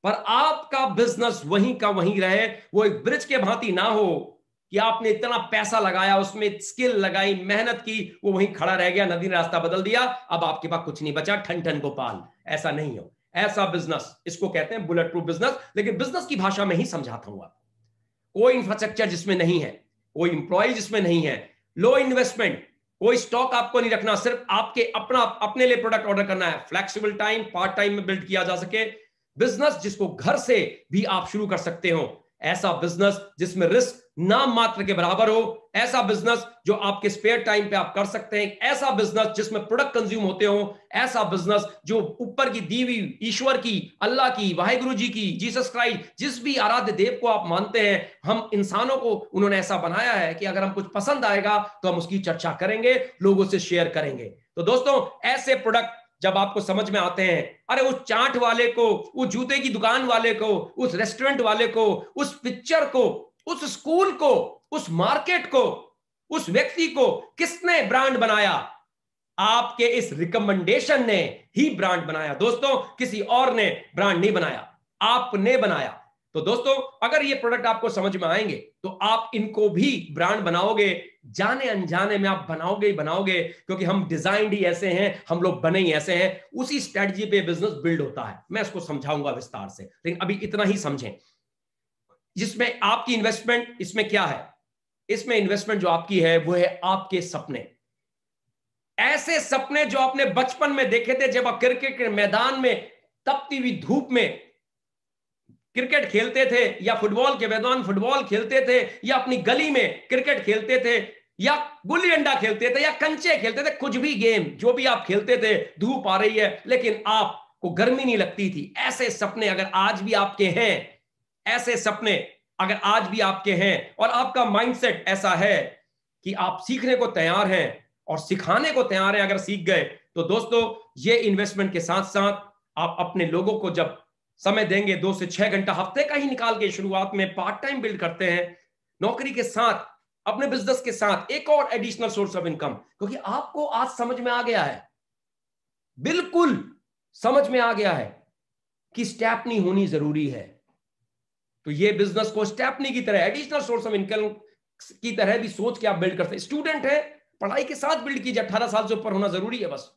पर आपका बिजनेस वहीं का वहीं रहे, वो एक ब्रिज के भांति ना हो कि आपने इतना पैसा लगाया, उसमें स्किल लगाई, मेहनत की, वो वहीं खड़ा रह गया, नदी ने रास्ता बदल दिया, अब आपके पास कुछ नहीं बचा, ठन ठन गोपाल। ऐसा नहीं हो, ऐसा बिजनेस, इसको कहते हैं बुलेट प्रूफ बिजनेस। लेकिन बिजनेस की भाषा में ही समझाता हूं आपको। कोई इंफ्रास्ट्रक्चर जिसमें नहीं है, कोई इंप्लॉय जिसमें नहीं है, लो इन्वेस्टमेंट, कोई स्टॉक आपको नहीं रखना, सिर्फ आपके अपने लिए प्रोडक्ट ऑर्डर करना है, फ्लेक्सिबल टाइम, पार्ट टाइम में बिल्ड किया जा सके, बिजनेस जिसको घर से भी आप शुरू कर सकते हो, ऐसा बिजनेस जिसमें रिस्क नाम मात्र के बराबर हो, ऐसा बिजनेस जो आपके स्पेयर टाइम पे आप कर सकते हैं, ऐसा बिजनेस जिसमें प्रोडक्ट कंज्यूम होते हो, ऐसा बिजनेस जो ऊपर की दी हुई ईश्वर की, अल्लाह की, वाहिगुरु जी की, जीसस क्राइस्ट, जिस भी आराध्य देव को आप मानते हैं, हम इंसानों को उन्होंने ऐसा बनाया है कि अगर हम कुछ पसंद आएगा तो हम उसकी चर्चा करेंगे, लोगों से शेयर करेंगे। तो दोस्तों ऐसे प्रोडक्ट जब आपको समझ में आते हैं, अरे उस चाट वाले को, उस जूते की दुकान वाले को, उस रेस्टोरेंट वाले को, उस पिक्चर को, उस स्कूल को, उस मार्केट को, उस व्यक्ति को किसने ब्रांड बनाया? आपके इस रिकमेंडेशन ने ही ब्रांड बनाया। दोस्तों किसी और ने ब्रांड नहीं बनाया, आपने बनाया। तो दोस्तों अगर ये प्रोडक्ट आपको समझ में आएंगे तो आप इनको भी ब्रांड बनाओगे, जाने अनजाने में आप बनाओगे ही बनाओगे, क्योंकि हम डिजाइन ही ऐसे हैं, हम लोग बने ही ऐसे हैं। उसी स्ट्रेटजी पे बिजनेस बिल्ड होता है, मैं इसको समझाऊंगा विस्तार से, लेकिन अभी इतना ही समझें। जिसमें आपकी इन्वेस्टमेंट, इसमें क्या है? इसमें इन्वेस्टमेंट जो आपकी है वो है आपके सपने, ऐसे सपने जो आपने बचपन में देखे थे, जब आप क्रिकेट के मैदान में तपती हुई धूप में क्रिकेट खेलते थे, या फुटबॉल के मैदान फुटबॉल खेलते थे, या अपनी गली में क्रिकेट खेलते थे, या गुल्ली डंडा खेलते थे, या कंचे खेलते थे, कुछ भी गेम जो भी आप खेलते थे, धूप आ रही है लेकिन आपको गर्मी नहीं लगती थी। ऐसे सपने अगर आज भी आपके हैं, ऐसे सपने अगर आज भी आपके हैं, और आपका माइंडसेट ऐसा है कि आप सीखने को तैयार हैं और सिखाने को तैयार हैं, अगर सीख गए तो दोस्तों ये इन्वेस्टमेंट के साथ साथ आप अपने लोगों को जब समय देंगे, 2 से 6 घंटा हफ्ते का ही निकाल के शुरुआत में पार्ट टाइम बिल्ड करते हैं, नौकरी के साथ, अपने बिजनेस के साथ एक और एडिशनल सोर्स ऑफ इनकम, क्योंकि आपको आज समझ में आ गया है, बिल्कुल समझ में आ गया है कि स्टेपनी होनी जरूरी है। तो ये बिजनेस को स्टेपनी की तरह, एडिशनल सोर्स ऑफ इनकम की तरह भी सोच के आप बिल्ड करते हैं। स्टूडेंट है, पढ़ाई के साथ बिल्ड कीजिए, 18 साल से ऊपर होना जरूरी है बस।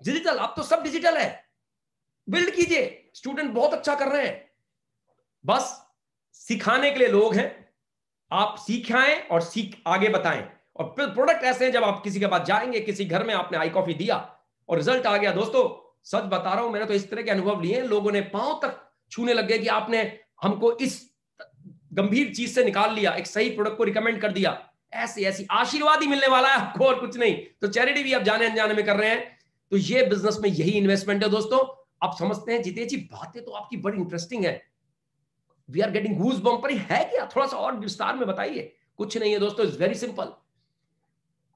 डिजिटल, अब तो सब डिजिटल है, बिल्ड कीजिए, स्टूडेंट बहुत अच्छा कर रहे हैं, बस सिखाने के लिए लोग हैं, आप सिखाएं और सीख आगे बताएं। और फिर प्रोडक्ट ऐसे हैं, जब आप किसी के पास जाएंगे, किसी घर में आपने आई कॉफी दिया और रिजल्ट आ गया, दोस्तों सच बता रहा हूं, मैंने तो इस तरह के अनुभव लिए हैं, लोगों ने पांव तक छूने लग गए कि आपने हमको इस गंभीर चीज से निकाल लिया, एक सही प्रोडक्ट को रिकमेंड कर दिया। ऐसी ऐसी आशीर्वाद ही मिलने वाला है आपको और कुछ नहीं। तो चैरिटी भी आप जाने अनजाने में कर रहे हैं। तो ये बिजनेस में यही इन्वेस्टमेंट है दोस्तों। आप समझते हैं जितेश जी, बातें तो आपकी बड़ी इंटरेस्टिंग है, we are getting goose bump, पर है क्या? थोड़ा सा और विस्तार में बताइए। कुछ नहीं है दोस्तों, इट्स वेरी सिंपल।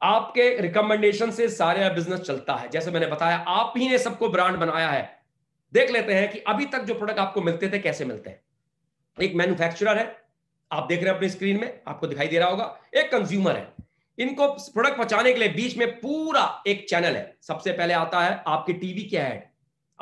आपके रिकमेंडेशन से सारे बिजनेस चलता है। जैसे मैंने बताया, आप ही ने सबको ब्रांड बनाया है। देख लेते हैं कि अभी तक जो प्रोडक्ट आपको मिलते थे कैसे मिलते हैं। एक मैन्युफैक्चरर है, आप देख रहे हैं अपनी स्क्रीन में, आपको दिखाई दे रहा होगा। एक कंज्यूमर है, इनको प्रोडक्ट पहुंचाने के लिए बीच में पूरा एक चैनल है। सबसे पहले आता है आपके टीवी के ऐड,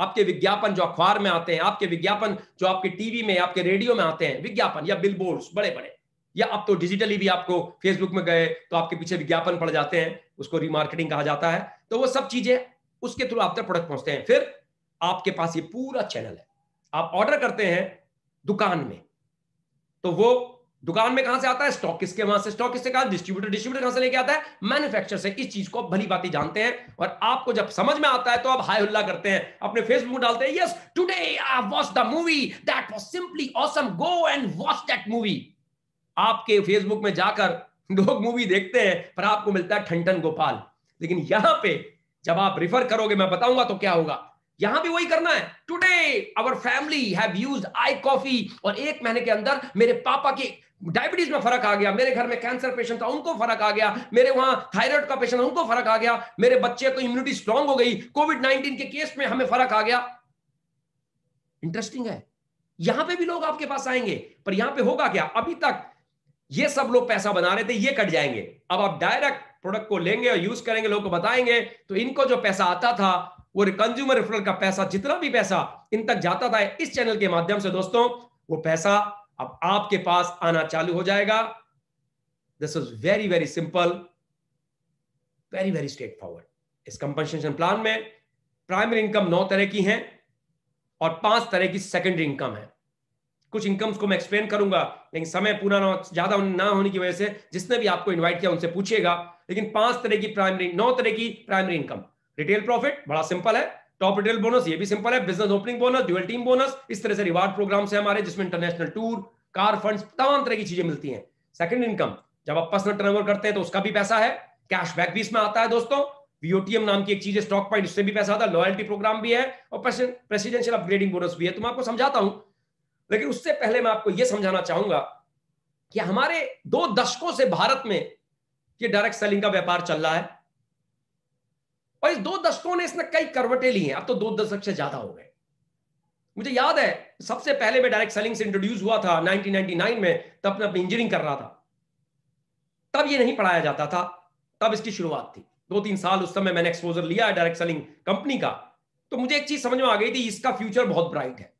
आपके विज्ञापन जो अखबार में आते हैं, आपके विज्ञापन जो आपके टीवी में, आपके रेडियो में आते हैं, विज्ञापन या बिलबोर्ड्स बड़े बड़े, या अब तो डिजिटली भी आपको फेसबुक में गए तो आपके पीछे विज्ञापन पड़ जाते हैं, उसको रीमार्केटिंग कहा जाता है। तो वो सब चीजें उसके थ्रू आप तक प्रोडक्ट पहुंचते हैं। फिर आपके पास ये पूरा चैनल है, आप ऑर्डर करते हैं दुकान में, तो वो दुकान में कहां से आता है? स्टॉक किसके वहां से, स्टॉक किससे कहा? डिस्ट्रीब्यूटर कहां से लेके आता है? मैन्युफैक्चरर से। इस चीज को भली बात जानते हैं, और आपको जब समझ में आता है तो आप हाय हुल्ला करते हैं, अपने फेसबुक में डालते हैं, yes today I watch the movie that was simply awesome, go and watch that movie. आपके फेसबुक में जाकर लोग मूवी देखते हैं, पर आपको मिलता है ठन ठन गोपाल। लेकिन यहां पे जब आप रिफर करोगे, मैं बताऊंगा तो क्या होगा, यहां भी वही करना है। Today our family have used iCoffee, और 1 महीने के अंदर मेरे पापा की डायबिटीज में फर्क आ गया, मेरे घर में कैंसर पेशेंट था उनको फर्क आ गया, मेरे वहां थायराइड का पेशेंट उनको फर्क आ गया, मेरे बच्चे को इम्यूनिटी स्ट्रांग हो गई, कोविड-19 के केस में हमें फर्क आ गया। इंटरेस्टिंग है, यहां पे भी लोग आपके पास आएंगे, पर यहां पे होगा क्या? अभी तक ये सब लोग पैसा बना रहे थे, ये कट जाएंगे। अब आप डायरेक्ट प्रोडक्ट को लेंगे और यूज करेंगे, लोगों को बताएंगे, तो इनको जो पैसा आता था, वो कंज्यूमर रेफरल का पैसा, जितना भी पैसा इन तक जाता था इस चैनल के माध्यम से दोस्तों, वो पैसा अब आपके पास आना चालू हो जाएगा। This is very very simple, very very straight forward. इस कंपनसेशन प्लान में प्राइमरी इनकम 9 तरह की हैं और 5 तरह की सेकेंडरी इनकम है। कुछ इनकम्स को मैं एक्सप्लेन करूंगा, लेकिन समय पूरा ज्यादा ना होने की वजह से जिसने भी आपको इनवाइट किया उनसे पूछिएगा। लेकिन 9 तरह की प्राइमरी इनकम। रिटेल प्रॉफिट बड़ा सिंपल है, टॉप रिटेल बोनस ये भी सिंपल है, business opening bonus, dual team bonus, इस तरह से रिवार्ड प्रोग्राम्स है हमारे, जिसमें इंटरनेशनल टूर, कार फंड्स, तमाम तरह की चीजें मिलती हैं। सेकंड इनकम, जब आप पर्सनल टर्नओवर करते हैं तो उसका भी पैसा है, कैशबैक भी इसमें आता है दोस्तों, वीओटीएम नाम की एक चीज है, स्टॉक पॉइंट, उससे भी पैसा आता है, लॉयल्टी प्रोग्राम भी है, और प्रेसिडेंशियल अपग्रेडिंग बोनस भी है। तो मैं आपको समझाता हूं, लेकिन उससे पहले मैं आपको यह समझाना चाहूंगा कि हमारे 2 दशकों से भारत में ये डायरेक्ट सेलिंग का व्यापार चल रहा है, और इस 2 दशकों ने इसने कई करवटें ली हैं। अब तो 2 दशक से ज्यादा हो गए। मुझे याद है सबसे पहले मैं डायरेक्ट सेलिंग से इंट्रोड्यूस हुआ था 1999 में, तब मैं अपनी इंजीनियरिंग कर रहा था, तब ये नहीं पढ़ाया जाता था, तब इसकी शुरुआत थी। 2-3 साल उस समय मैंने एक्सपोजर लिया है डायरेक्ट सेलिंग कंपनी का, तो मुझे एक चीज समझ में आ गई थी, इसका फ्यूचर बहुत ब्राइट है।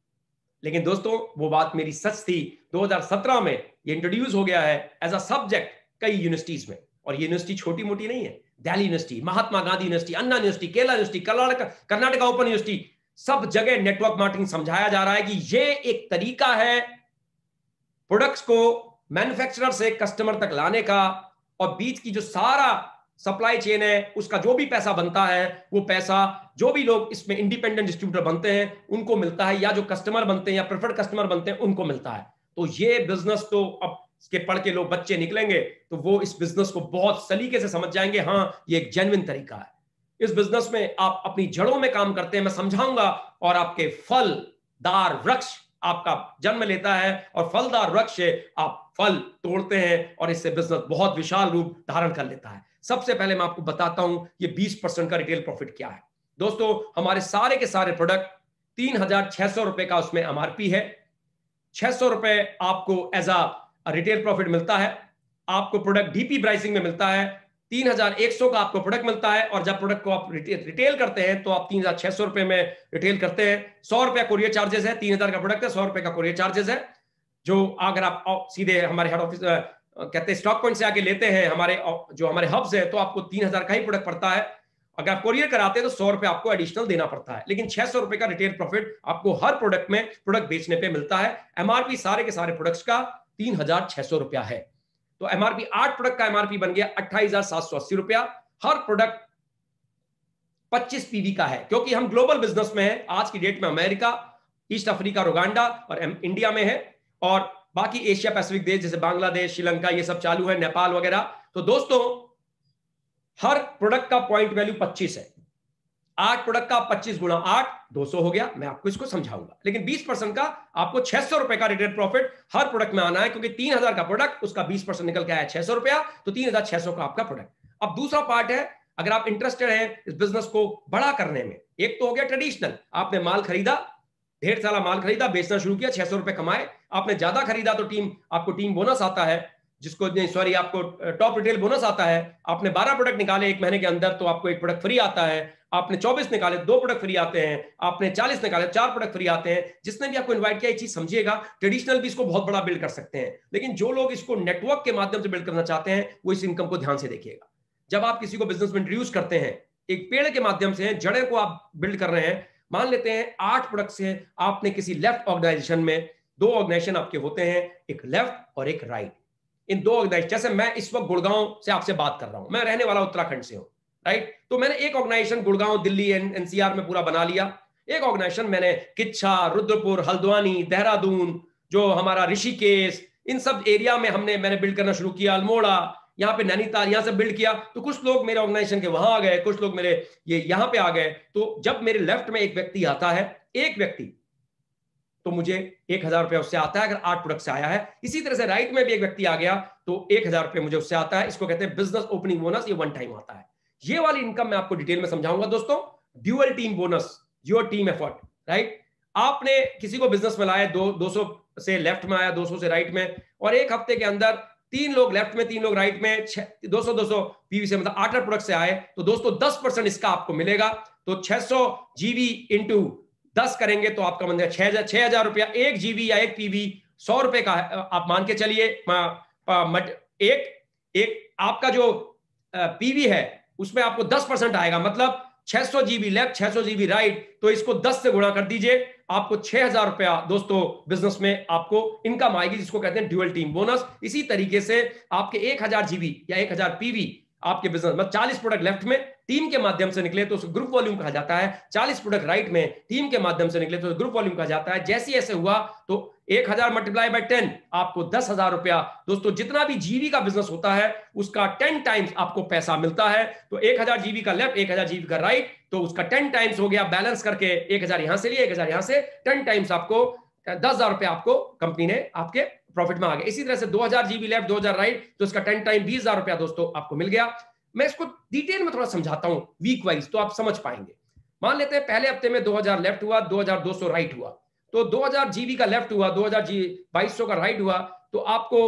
लेकिन दोस्तों वो बात मेरी सच थी। 2017 में ये इंट्रोड्यूस हो गया है एज अ सब्जेक्ट कई यूनिवर्सिटीज में, और ये यूनिवर्सिटी छोटी मोटी नहीं है। Delhi university, Mahatma Gandhi university, Anna university, Kerala university, Karnataka open university, सब जगह नेटवर्क मार्केटिंग समझाया जा रहा है कि ये एक तरीका है प्रोडक्ट्स को मैन्युफैक्चरर से कस्टमर तक लाने का, और बीच की जो सारा सप्लाई चेन है उसका जो भी पैसा बनता है, वो पैसा जो भी लोग इसमें इंडिपेंडेंट डिस्ट्रीब्यूटर बनते हैं उनको मिलता है, या जो कस्टमर बनते हैं या प्रेफर्ड कस्टमर बनते हैं उनको मिलता है। तो ये बिजनेस तो अब इसके पढ़ के लोग बच्चे निकलेंगे तो वो इस बिजनेस को बहुत सलीके से समझ जाएंगे, हाँ ये एक जेन्युइन तरीका है। इस बिजनेस में आप अपनी जड़ों में काम करते हैं, मैं समझाऊंगा, और आपके फलदार वृक्ष आपका जन्म लेता है, और फलदार वृक्ष से आप फल तोड़ते हैं, और इससे बिजनेस बहुत विशाल रूप धारण कर लेता है। सबसे पहले मैं आपको बताता हूं ये 20% का रिटेल प्रॉफिट क्या है। दोस्तों हमारे सारे के सारे प्रोडक्ट 3,600 रुपए का उसमें एमआरपी है। 600 रुपए आपको एज अ रिटेल प्रॉफिट मिलता है। आपको प्रोडक्ट डीपी प्राइसिंग में मिलता है, 3,100 का आपको प्रोडक्ट मिलता है, और जब प्रोडक्ट को आप रिटेल करते हैं तो आप 3,600 रुपए में रिटेल करते हैं। 100 रुपया कोरियर चार्जेस है, 3,000 का प्रोडक्ट है, 100 रुपए का कोरियर चार्जेस है। जो अगर आप सीधे हमारे हेड ऑफिस कहते हैं स्टॉक पॉइंट से आके लेते हैं, हमारे हब्स है, तो आपको 3,000 का ही प्रोडक्ट पड़ता है। अगर आप कोरियर कराते हैं तो 100 रुपए आपको एडिशनल देना पड़ता है, लेकिन 600 रुपए का रिटेल प्रॉफिट आपको हर प्रोडक्ट में प्रोडक्ट बेचने पे मिलता है। एमआरपी सारे के सारे प्रोडक्ट्स का 3,600 रुपया है, तो एमआरपी 8 प्रोडक्ट का एमआरपी बन गया 28,780 रुपया। हर प्रोडक्ट 25 पीवी का है, क्योंकि हम ग्लोबल बिजनेस में है। आज की डेट में अमेरिका, ईस्ट अफ्रीका, रुगांडा और इंडिया में है, और बाकी एशिया पैसिफिक देश जैसे बांग्लादेश, श्रीलंका, ये सब चालू है, नेपाल वगैरह। तो दोस्तों हर प्रोडक्ट का पॉइंट वैल्यू 25 है। 8 प्रोडक्ट का 25 गुणा 8 200 हो गया। मैं आपको इसको समझाऊंगा, लेकिन 20% का आपको 600 रुपए का रिटेल प्रॉफिट हर प्रोडक्ट में आना है, क्योंकि 3,000 का प्रोडक्ट, उसका 20% निकल के आया 600 रुपया, तो 3,600 का आपका प्रोडक्ट। अब दूसरा पार्ट है, अगर आप इंटरेस्टेड हैं इस बिजनेस को बड़ा करने में, एक तो हो गया ट्रेडिशनल, आपने माल खरीदा, ढेर सारा माल खरीदा, बेचना शुरू किया, 600 रुपए कमाए। आपने ज्यादा खरीदा तो आपको टीम बोनस आता है। जिसको सॉरी आपको टॉप रिटेल बोनस आता है, आपने 12 प्रोडक्ट निकाले एक महीने के अंदर तो आपको एक प्रोडक्ट फ्री आता है, आपने 24 निकाले 2 प्रोडक्ट फ्री आते हैं, आपने 40 निकाले 4 प्रोडक्ट फ्री आते हैं। जिसने भी आपको इन्वाइट किया ये चीज समझिएगा, ट्रेडिशनल भी इसको बहुत बड़ा बिल्ड कर सकते हैं, लेकिन जो लोग इसको नेटवर्क के माध्यम से बिल्ड करना चाहते हैं वो इस इनकम को ध्यान से देखिएगा। जब आप किसी को बिजनेस में इंट्रोड्यूस करते हैं, एक पेड़ के माध्यम से जड़ें को आप बिल्ड कर रहे हैं, मान लेते हैं 8 प्रोडक्ट से आपने किसी लेफ्ट ऑर्गेनाइजेशन में, 2 ऑर्गेनाइजेशन आपके होते हैं, एक लेफ्ट और एक राइट। इन 2 ऑर्गेनाइजेशन, जैसे मैं इस वक्त गुड़गांव से आपसे बात कर रहा हूं, मैं रहने वाला उत्तराखंड से हूं, राइट। तो मैंने एक ऑर्गेनाइजेशन गुड़गांव, दिल्ली, एनसीआर में पूरा बना लिया। एक ऑर्गेनाइजेशन मैंने किच्छा, रुद्रपुर, हल्द्वानी, देहरादून, जो हमारा ऋषिकेश, इन सब एरिया में मैंने बिल्ड करना शुरू किया। अल्मोड़ा, यहाँ पे नैनीताल, यहाँ से बिल्ड किया। तो कुछ लोग मेरे ऑर्गेनाइजेशन के वहां आ गए, कुछ लोग मेरे ये यहाँ पे आ गए। तो जब मेरे लेफ्ट में एक व्यक्ति आता है, एक व्यक्ति, तो मुझे 1000 रुपया उससे आता है अगर 8 प्रोडक्ट से आया है। इसी तरह से राइट में भी एक व्यक्ति आ गया तो 1000 रुपये मुझे उससे आता है। इसको कहते हैं बिजनेस ओपनिंग बोनस, ये 1 टाइम आता है। ये वाली इनकम मैं आपको डिटेल में समझाऊंगा दोस्तों। Dual team bonus, your team effort, right. आपने किसी को बिजनेस में लाया, 200 से लेफ्ट में आया, 200 से राइट में, और एक हफ्ते के अंदर 3 लोग लेफ्ट में, 3 लोग राइट में, 200 पीवी से, मतलब 8 प्रोडक्ट से आए, तो दोस्तों 10% इसका आपको मिलेगा। तो 600 जीवी इंटू 10 करेंगे तो आपका बन जाएगा 6000 रुपया। 1 जीवी या 1 पीवी 100 रुपए का आप मान के चलिए। एक आपका जो पीवी है उसमें आपको 10% आएगा, मतलब 600 जीबी लेफ्ट, 600 जीबी राइट, तो इसको 10 से गुणा कर दीजिए, आपको 6000 रुपया दोस्तों बिजनेस में आपको इनकम आएगी, जिसको कहते हैं ड्यूअल टीम बोनस। इसी तरीके से आपके 1000 जीबी या 1000 पीवी आपके बिजनेस में 40 प्रोडक्ट लेफ्ट में टीम के माध्यम से निकले तो उसको ग्रुप वॉल्यूम कहा जाता है, 40 प्रोडक्ट राइट में टीम के माध्यम से निकले तो ग्रुप वॉल्यूम कहा जाता है। जैसे ऐसे हुआ तो 1000 मल्टीप्लाई बाय 10 आपको 10,000 रुपया। दोस्तों जितना भी जीबी का बिजनेस होता है उसका 10 टाइम्स आपको पैसा मिलता है। तो 1000 जीबी का लेफ्ट, 1000 जीबी का राइट, तो उसका 10 टाइम्स हो गया। बैलेंस करके 1000 यहां से लिए, 1000 यहां से, 10 टाइम्स आपको 10,000 रुपया आपको कंपनी ने आपके प्रॉफिट में आ गया। इसी तरह से 2000 जीबी लेफ्ट, 2000 राइट, तो इसका 10 टाइम 20,000 रुपया दोस्तों आपको मिल गया। मैं इसको डिटेल में थोड़ा समझाता हूं वीक वाइज, तो आप समझ पाएंगे। मान लेते हैं पहले हफ्ते में 2000 लेफ्ट हुआ, 2200 राइट हुआ, तो 2000 जीबी का लेफ्ट हुआ, 2200 का राइट हुआ, तो आपको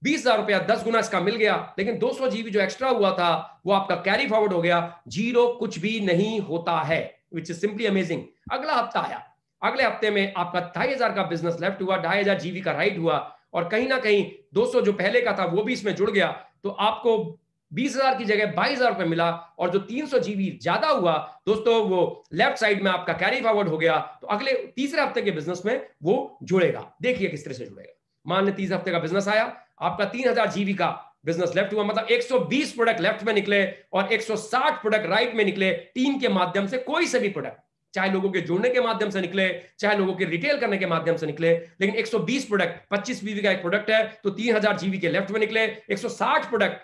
20,000 रुपया 10 गुना इसका मिल गया। लेकिन 200 जीबी जो एक्स्ट्रा हुआ था वो आपका कैरी फॉरवर्ड हो गया, 0 कुछ भी नहीं होता है, विच इज सिंपली अमेजिंग। अगला हफ्ता आया, अगले हफ्ते में आपका 2500 का बिजनेस लेफ्ट हुआ, 2500 जीबी का राइट हुआ, और कहीं ना कहीं 200 जो पहले का था वो भी इसमें जुड़ गया, तो आपको 20,000 की जगह 22,000 रुपए मिला। और जो 300 जीबी ज्यादा हुआ दोस्तों वो लेफ्ट साइड में आपका कैरी फॉरवर्ड हो गया, तो अगले तीसरे हफ्ते के बिजनेस में वो जुड़ेगा। देखिए किस तरह से जुड़ेगा। मान लें तीसरे हफ्ते का बिजनेस आया, आपका 3000 जीबी का बिजनेस लेफ्ट हुआ, मतलब 120 प्रोडक्ट लेफ्ट में निकले और 160 प्रोडक्ट राइट में निकले, टीम के माध्यम से। कोई से भी प्रोडक्ट, चाहे लोगों के जुड़ने के माध्यम से निकले, चाहे लोगों के रिटेल करने के माध्यम से निकले, लेकिन 120 प्रोडक्ट, 25 जीबी का एक प्रोडक्ट है तो 3000 जीबी के लेफ्ट में निकले, 160 प्रोडक्ट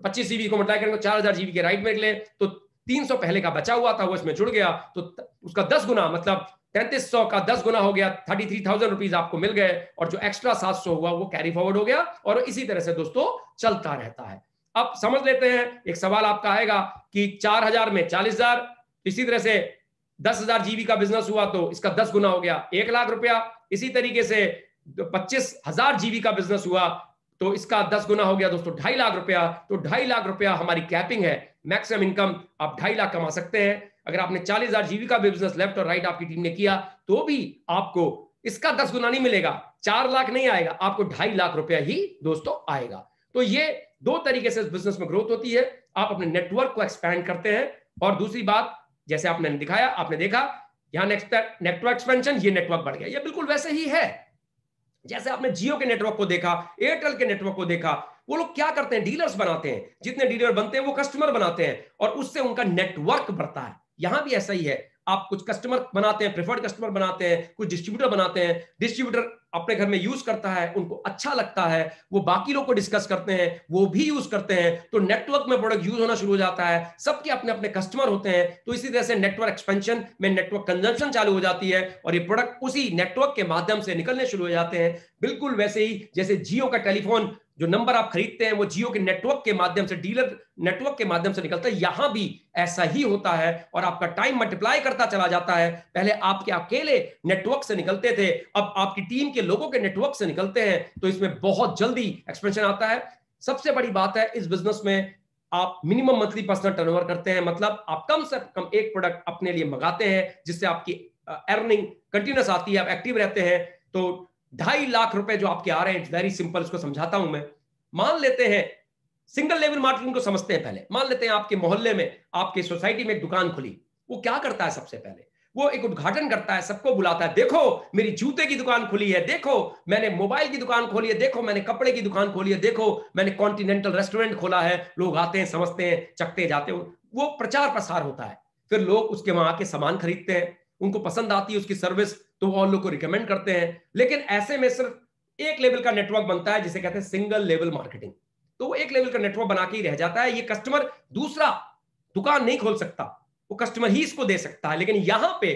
25 जीबी को मल्टीप्लाई करेंगे 4000 जीबी के राइट में निकले, तो 300 पहले का बचा हुआ था वो इसमें जुड़ गया, तो उसका 10 गुना, मतलब 3300 का 10 गुना हो गया, 33,000 रुपीज आपको मिल गए, और जो एक्स्ट्रा 700 हुआ वो कैरी फॉरवर्ड हो गया, और इसी तरह से दोस्तों चलता रहता है। अब समझ लेते हैं, एक सवाल आपका आएगा कि 4000 में 40,000, इसी तरह से 10,000 जीबी का बिजनेस हुआ तो इसका 10 गुना हो गया 1 लाख रुपया। इसी तरीके से 25,000 जीबी का बिजनेस हुआ तो इसका 10 गुना हो गया दोस्तों 2.5 लाख रुपया। तो 2.5 लाख रुपया हमारी कैपिंग है, मैक्सिमम इनकम आप 2.5 लाख कमा सकते हैं। अगर आपने 40,000 जीबी का बिजनेस लेफ्ट और राइट आपकी टीम ने किया तो भी आपको इसका 10 गुना नहीं मिलेगा, 4 लाख नहीं आएगा, आपको 2.5 लाख रुपया ही दोस्तों आएगा। तो ये 2 तरीके से बिजनेस में ग्रोथ होती है, आप अपने नेटवर्क को एक्सपैंड करते हैं। और दूसरी बात, जैसे आपने दिखाया, आपने देखा यहां नेटवर्क एक्सपेंशन, ये नेटवर्क बढ़ गया, ये बिल्कुल वैसे ही है जैसे आपने जियो के नेटवर्क को देखा, एयरटेल के नेटवर्क को देखा। वो लोग क्या करते हैं, डीलर्स बनाते हैं, जितने डीलर बनते हैं वो कस्टमर बनाते हैं और उससे उनका नेटवर्क बढ़ता है। यहां भी ऐसा ही है, आप कुछ कस्टमर बनाते हैं, प्रेफर्ड कस्टमर बनाते हैं, कुछ डिस्ट्रीब्यूटर बनाते हैं, डिस्ट्रीब्यूटर अपने घर में यूज करता है, उनको अच्छा लगता है, वो बाकी लोग को डिस्कस करते हैं, वो भी यूज करते हैं, तो नेटवर्क में प्रोडक्ट यूज होना शुरू हो जाता है। सबके अपने अपने कस्टमर होते हैं, तो इसी तरह से नेटवर्क एक्सपेंशन में नेटवर्क कंजम्पशन चालू हो जाती है और ये प्रोडक्ट उसी नेटवर्क के माध्यम से निकलने शुरू हो जाते हैं। बिल्कुल वैसे ही जैसे जियो का टेलीफोन जो नंबर आप खरीदते हैं वो जियो के नेटवर्क के माध्यम से, डीलर नेटवर्क के माध्यम से निकलता है। यहां भी ऐसा ही होता है और आपका टाइम मल्टीप्लाई करता चला जाता है। पहले आपके अकेले नेटवर्क से निकलते थे, अब आपकी टीम के लोगों के नेटवर्क से निकलते हैं, तो इसमें बहुत जल्दी एक्सपेंशन आता है। सबसे बड़ी बात है इस बिजनेस में, आप मिनिमम मंथली पर्सनल टर्नओवर करते हैं, मतलब आप कम से कम एक प्रोडक्ट अपने लिए मंगाते हैं जिससे आपकी अर्निंग कंटिन्यूस आती है, आप एक्टिव रहते हैं। तो 2.5 लाख रुपए जो आपके आ रहे हैं, वेरी सिंपल, इसको समझाता हूं मैं। मान लेते हैं सिंगल लेवल मार्केटिंग को समझते हैं पहले। मान लेते हैं आपके मोहल्ले में, आपके सोसाइटी में एक दुकान खुली, वो क्या करता है? सबसे पहले वो एक उद्घाटन करता है, सबको बुलाता है, देखो मेरी जूते की दुकान खुली है, देखो मैंने मोबाइल की दुकान खोली है, देखो मैंने कपड़े की दुकान खोली है, देखो मैंने कॉन्टिनेंटल रेस्टोरेंट खोला है। लोग आते हैं, समझते हैं, चखते जाते हो, वो प्रचार प्रसार होता है। फिर लोग उसके वहां आके सामान खरीदते हैं, उनको पसंद आती है उसकी सर्विस, तो वो और लोग को रिकमेंड करते हैं। लेकिन ऐसे में सिर्फ एक लेवल का नेटवर्क बनता है जिसे कहते हैं सिंगल लेवल मार्केटिंग। तो वो एक लेवल का नेटवर्क बना के ही रह जाता है। ये कस्टमर दूसरा दुकान नहीं खोल सकता, वो कस्टमर ही इसको दे सकता है। लेकिन यहां पे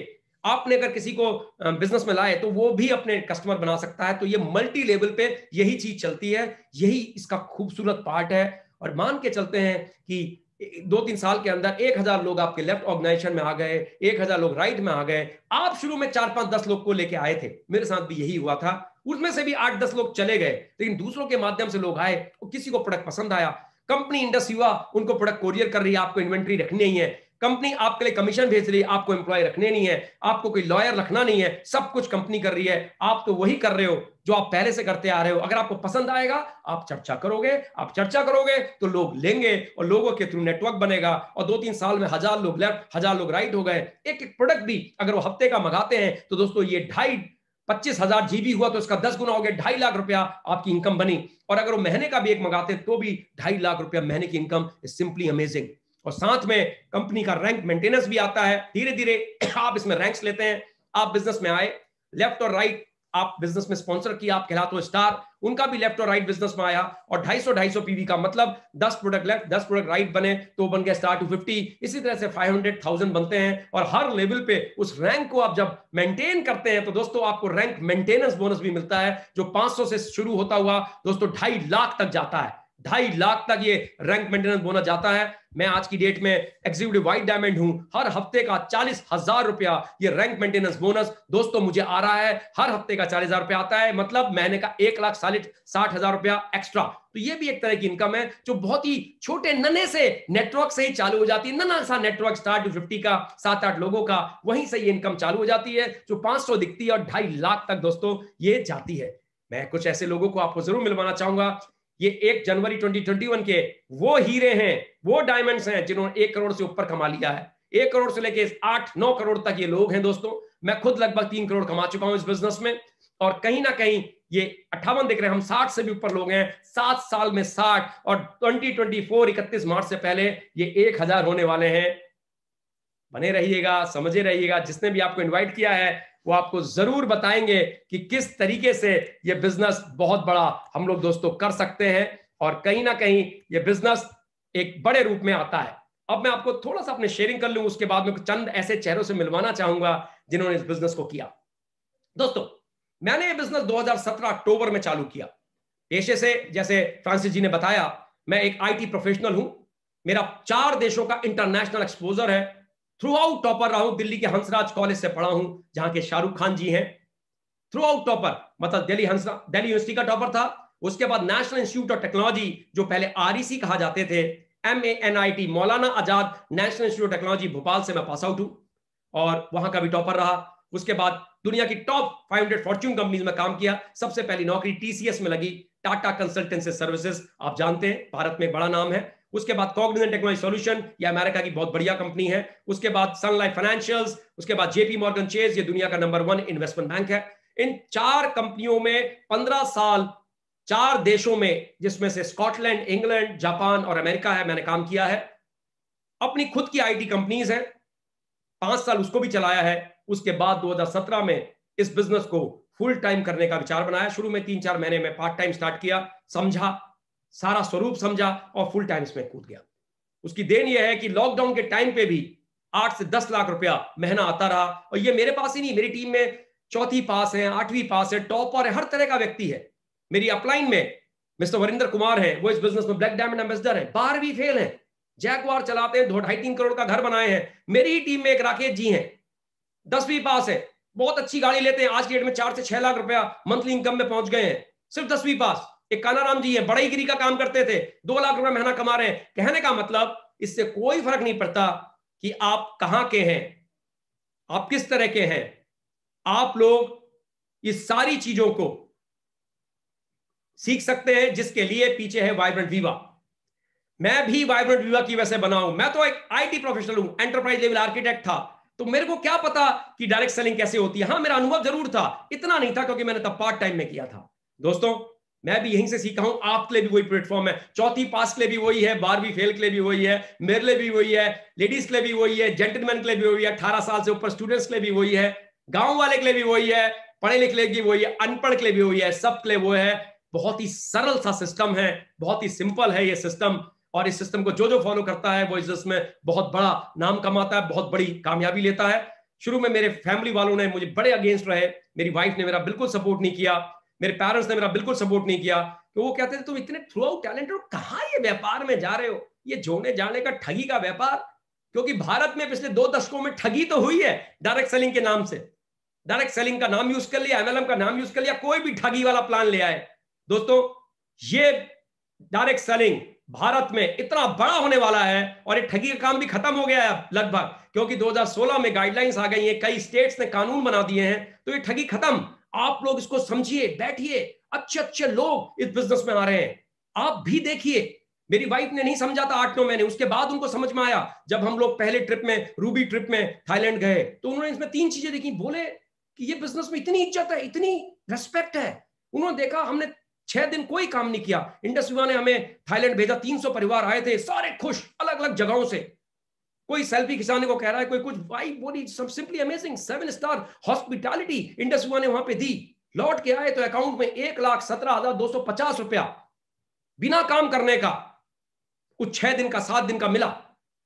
आपने अगर किसी को बिजनेस में लाए तो वो भी अपने कस्टमर बना सकता है। तो ये मल्टी लेवल पे यही चीज चलती है, यही इसका खूबसूरत पार्ट है। और मान के चलते हैं कि 2-3 साल के अंदर 1000 लोग आपके लेफ्ट ऑर्गेनाइजेशन में आ गए, 1000 लोग राइट में आ गए। आप शुरू में 4-5-10 लोग को लेके आए थे, मेरे साथ भी यही हुआ था, उसमें से भी 8-10 लोग चले गए, लेकिन दूसरों के माध्यम से लोग आए, किसी को प्रोडक्ट पसंद आया, कंपनी इंडस्ट्री हुआ, उनको प्रोडक्ट कोरियर कर रही है, आपको इन्वेंट्री रखनी नहीं है, कंपनी आपके लिए कमीशन भेज रही है, आपको एम्प्लॉय रखने नहीं है, आपको कोई लॉयर रखना नहीं है, सब कुछ कंपनी कर रही है, आप तो वही कर रहे हो जो आप पहले से करते आ रहे हो। अगर आपको पसंद आएगा आप चर्चा करोगे, आप चर्चा करोगे तो लोग लेंगे और लोगों के थ्रू नेटवर्क बनेगा। और 2-3 साल में 1000 लोग लेफ्ट, 1000 लोग राइट हो गए। एक एक प्रोडक्ट भी अगर वो हफ्ते का मंगाते हैं तो दोस्तों ये 25,000 जीबी हुआ तो इसका 10 गुना हो गया, 2.5 लाख रुपया आपकी इनकम बनी। और अगर वो महीने का भी एक मंगाते तो भी 2.5 लाख रुपया महीने की इनकम इज सिंपली अमेजिंग। और साथ में कंपनी का रैंक मेंटेनेंस भी आता है। धीरे धीरे आप इसमें रैंक्स लेते हैं। आप बिजनेस में आए, लेफ्ट और राइट आप बिजनेस में स्पॉन्सर किया, आप कहलाते हो स्टार, उनका भी लेफ्ट और राइट बिजनेस में आया। और 250 पीवी का मतलब 10 प्रोडक्ट लेफ्ट 10 प्रोडक्ट राइट बने तो बन गया स्टार 250। इसी तरह से 500,000 बनते हैं। और हर लेवल पे उस रैंक को आप जब मेंटेन करते हैं तो दोस्तों आपको रैंक मेंटेनेंस बोनस भी मिलता है, जो 500 से शुरू होता हुआ दोस्तों 2.5 लाख तक जाता है। 2.5 लाख तक ये रैंक मेंटेनेंस बोनस जाता है। मैं आज की डेट में एग्जीक्यूटिव वाइट डायमंड हूं। हर हफ्ते का 40,000 रुपया ये रैंक मेंटेनेंस बोनस दोस्तों मुझे आ रहा है। हर हफ्ते का 40,000 रुपया आता है, मतलब महीने का 1,60,000 रुपया एक्स्ट्रा। तो ये भी एक तरह की इनकम है जो बहुत ही छोटे नन्हे से नेटवर्क से ही चालू हो जाती है। नन्हा सा नेटवर्क स्टार 250 का, 7-8 लोगों का, वहीं से ये इनकम चालू हो जाती है जो 500 दिखती है और 2.5 लाख तक दोस्तों ये जाती है। मैं कुछ ऐसे लोगों को आपको जरूर मिलवाना चाहूंगा। ये 1 जनवरी 2021 के वो हीरे हैं, वो डायमंड्स हैं जिन्होंने 1 करोड़ से ऊपर कमा लिया है। 1 करोड़ से लेके 8-9 करोड़ तक ये लोग हैं दोस्तों। मैं खुद लगभग 3 करोड़ कमा चुका हूं इस बिजनेस में। और कहीं ना कहीं ये 58 दिख रहे हैं, हम 60 से भी ऊपर लोग हैं। 7 साल में 60 और 2024 31 मार्च से पहले ये 1000 होने वाले हैं। बने रहिएगा, समझे रहिएगा। जिसने भी आपको इन्वाइट किया है वो आपको जरूर बताएंगे कि किस तरीके से ये बिजनेस बहुत बड़ा हम लोग दोस्तों कर सकते हैं। और कहीं ना कहीं ये बिजनेस एक बड़े रूप में आता है। अब मैं आपको थोड़ा सा अपने शेयरिंग कर लूं, उसके बाद में चंद ऐसे चेहरों से मिलवाना चाहूंगा जिन्होंने इस बिजनेस को किया। दोस्तों मैंने ये बिजनेस 2017 अक्टूबर में चालू किया। पेशे से, जैसे फ्रांसिस जी ने बताया, मैं एक IT प्रोफेशनल हूं। मेरा 4 देशों का इंटरनेशनल एक्सपोजर है। थ्रू आउट टॉपर रहा हूं। दिल्ली के हंसराज कॉलेज से पढ़ा हूं जहां के शाहरुख खान जी हैं। थ्रू आउट टॉपर मतलब दिल्ली यूनिवर्सिटी का टॉपर था। उसके बाद नेशनल इंस्टीट्यूट ऑफ टेक्नोलॉजी, जो पहले REC कहा जाते थे, MANIT Maulana Azad national institute of technology Bhopal से मैं पास आउट हूं और वहां का भी टॉपर रहा। उसके बाद दुनिया की टॉप 500 फॉर्च्यून कंपनीज में काम किया। सबसे पहली नौकरी TCS में लगी, टाटा कंसल्टेंसी सर्विसेज, आप जानते हैं भारत में बड़ा नाम है। उसके बाद कॉग्निजेंट टेक्नोलॉजी सॉल्यूशन, ये अमेरिका की बहुत बढ़िया कंपनी है। उसके बाद सन लाइफ फाइनेंशियल्स, उसके बाद JP मॉर्गन चेज, ये दुनिया का नंबर 1 इन्वेस्टमेंट बैंक है। इन 4 कंपनियों में 15 साल 4 देशों में, जिसमें से स्कॉटलैंड, इंग्लैंड, जापान और अमेरिका है, मैंने काम किया है। अपनी खुद की IT कंपनीज है, 5 साल उसको भी चलाया है। उसके बाद 2017 में इस बिजनेस को फुल टाइम करने का विचार बनाया। शुरू में 3-4 महीने में पार्ट टाइम स्टार्ट किया, समझा, सारा स्वरूप समझा और फुल टाइम इसमें कूद गया। उसकी देन यह है कि लॉकडाउन के टाइम पे भी 8 से 10 लाख रुपया महीना आता रहा। और ये मेरे पास ही नहीं, मेरी टीम में 4वीं पास है, 8वीं पास है, टॉपर है, हर तरह का व्यक्ति है। मेरी अपलाइन में मिस्टर वरिंदर कुमार है, वो इस बिजनेस में ब्लैक डायमंड एम्बेसडर है, 12वीं फेल है, जैगवार चलाते हैं, 2.5-3 करोड़ का घर बनाए हैं। मेरी ही टीम में एक राकेश जी हैं, 10वीं पास है, बहुत अच्छी गाड़ी लेते हैं, आज की डेट में 4 से 6 लाख रुपया मंथली इनकम में पहुंच गए हैं, सिर्फ 10वीं पास। एक कानाराम जी है, बड़ईगिरी का काम करते थे, 2 लाख रुपया महीना कमा रहे हैं। कहने का मतलब इससे कोई फर्क नहीं पड़ता कि आप कहां के हैं, आप किस तरह के हैं, आप लोग इस सारी चीजों को सीख सकते हैं, जिसके लिए पीछे है वाइब्रेंट वीवा। मैं भी वाइब्रेंट वीवा की वजह से बना हूं। मैं तो एक आईटी प्रोफेशनल हूं, एंटरप्राइज लेवल आर्किटेक्ट था, तो मेरे को क्या पता कि डायरेक्ट सेलिंग कैसे होती है। हाँ, मेरा अनुभव जरूर था, इतना नहीं था क्योंकि मैंने तब पार्ट टाइम में किया था। दोस्तों, मैं भी यहीं से सीखा हूं, आपके लिए भी वही प्लेटफॉर्म है। 4वीं पास के लिए भी वही है, 12वीं फेल के लिए भी वही है, मेरे लिए भी वही है, लेडीज के लिए भी वही है, जेंटलमैन के लिए भी वही है, 18 साल से ऊपर स्टूडेंट्स के लिए भी वही है, गांव वाले के लिए भी वही है, पढ़े लिखे के लिए वही है, अनपढ़ के लिए भी वही है, सबके लिए वो है। बहुत ही सरल सा सिस्टम है, बहुत ही सिंपल है ये सिस्टम, और इस सिस्टम को जो जो फॉलो करता है वो इसमें बहुत बड़ा नाम कमाता है, बहुत बड़ी कामयाबी लेता है। शुरू में मेरे फैमिली वालों ने मुझे बड़े अगेंस्ट रहे, मेरी वाइफ ने मेरा बिल्कुल सपोर्ट नहीं किया, मेरे पेरेंट्स ने मेरा बिल्कुल सपोर्ट नहीं किया, तो वो कहते थे तुम इतने थ्रू आउट टैलेंटेड हो, कहां ये व्यापार में जा रहे हो, ये जोड़ने जाने का ठगी का व्यापार। क्योंकि भारत में पिछले 2 दशकों में ठगी तो हुई है डायरेक्ट सेलिंग के नाम से। डायरेक्ट सेलिंग का नाम यूज कर लिया, एमएलएम का नाम यूज कर लिया, कोई भी ठगी वाला प्लान ले आए। दोस्तों, ये डायरेक्ट सेलिंग भारत में इतना बड़ा होने वाला है, और ये ठगी का काम भी खत्म हो गया है लगभग, क्योंकि 2016 में गाइडलाइंस आ गई हैं, कई स्टेट्स ने कानून बना दिए हैं, तो ये ठगी खत्म। आप लोग इसको समझिए, बैठिए, अच्छे अच्छे लोग इस बिजनेस में आ रहे हैं, आप भी देखिए। मेरी वाइफ ने नहीं समझा था 8-9 महीने, उसके बाद उनको समझ में आया। जब हम लोग पहले ट्रिप में, रूबी ट्रिप में थाईलैंड गए, तो उन्होंने इसमें 3 चीजें देखी, बोले कि ये बिजनेस में इतनी इज्जत है, इतनी रेस्पेक्ट है। उन्होंने देखा हमने 6 दिन कोई काम नहीं किया, इंडस विवा ने हमें थाईलैंड भेजा, 300 परिवार आए थे, सारे खुश, अलग अलग जगहों से, कोई सेल्फी खिंचाने को कह रहा है, कोई कुछ। वाइफ बोली simply amazing, 7 star hospitality Indus विवा ने वहां पे दी। लौट के आए तो अकाउंट में 1,17,250 रुपया बिना काम करने का उस 6 दिन का, 7 दिन का मिला।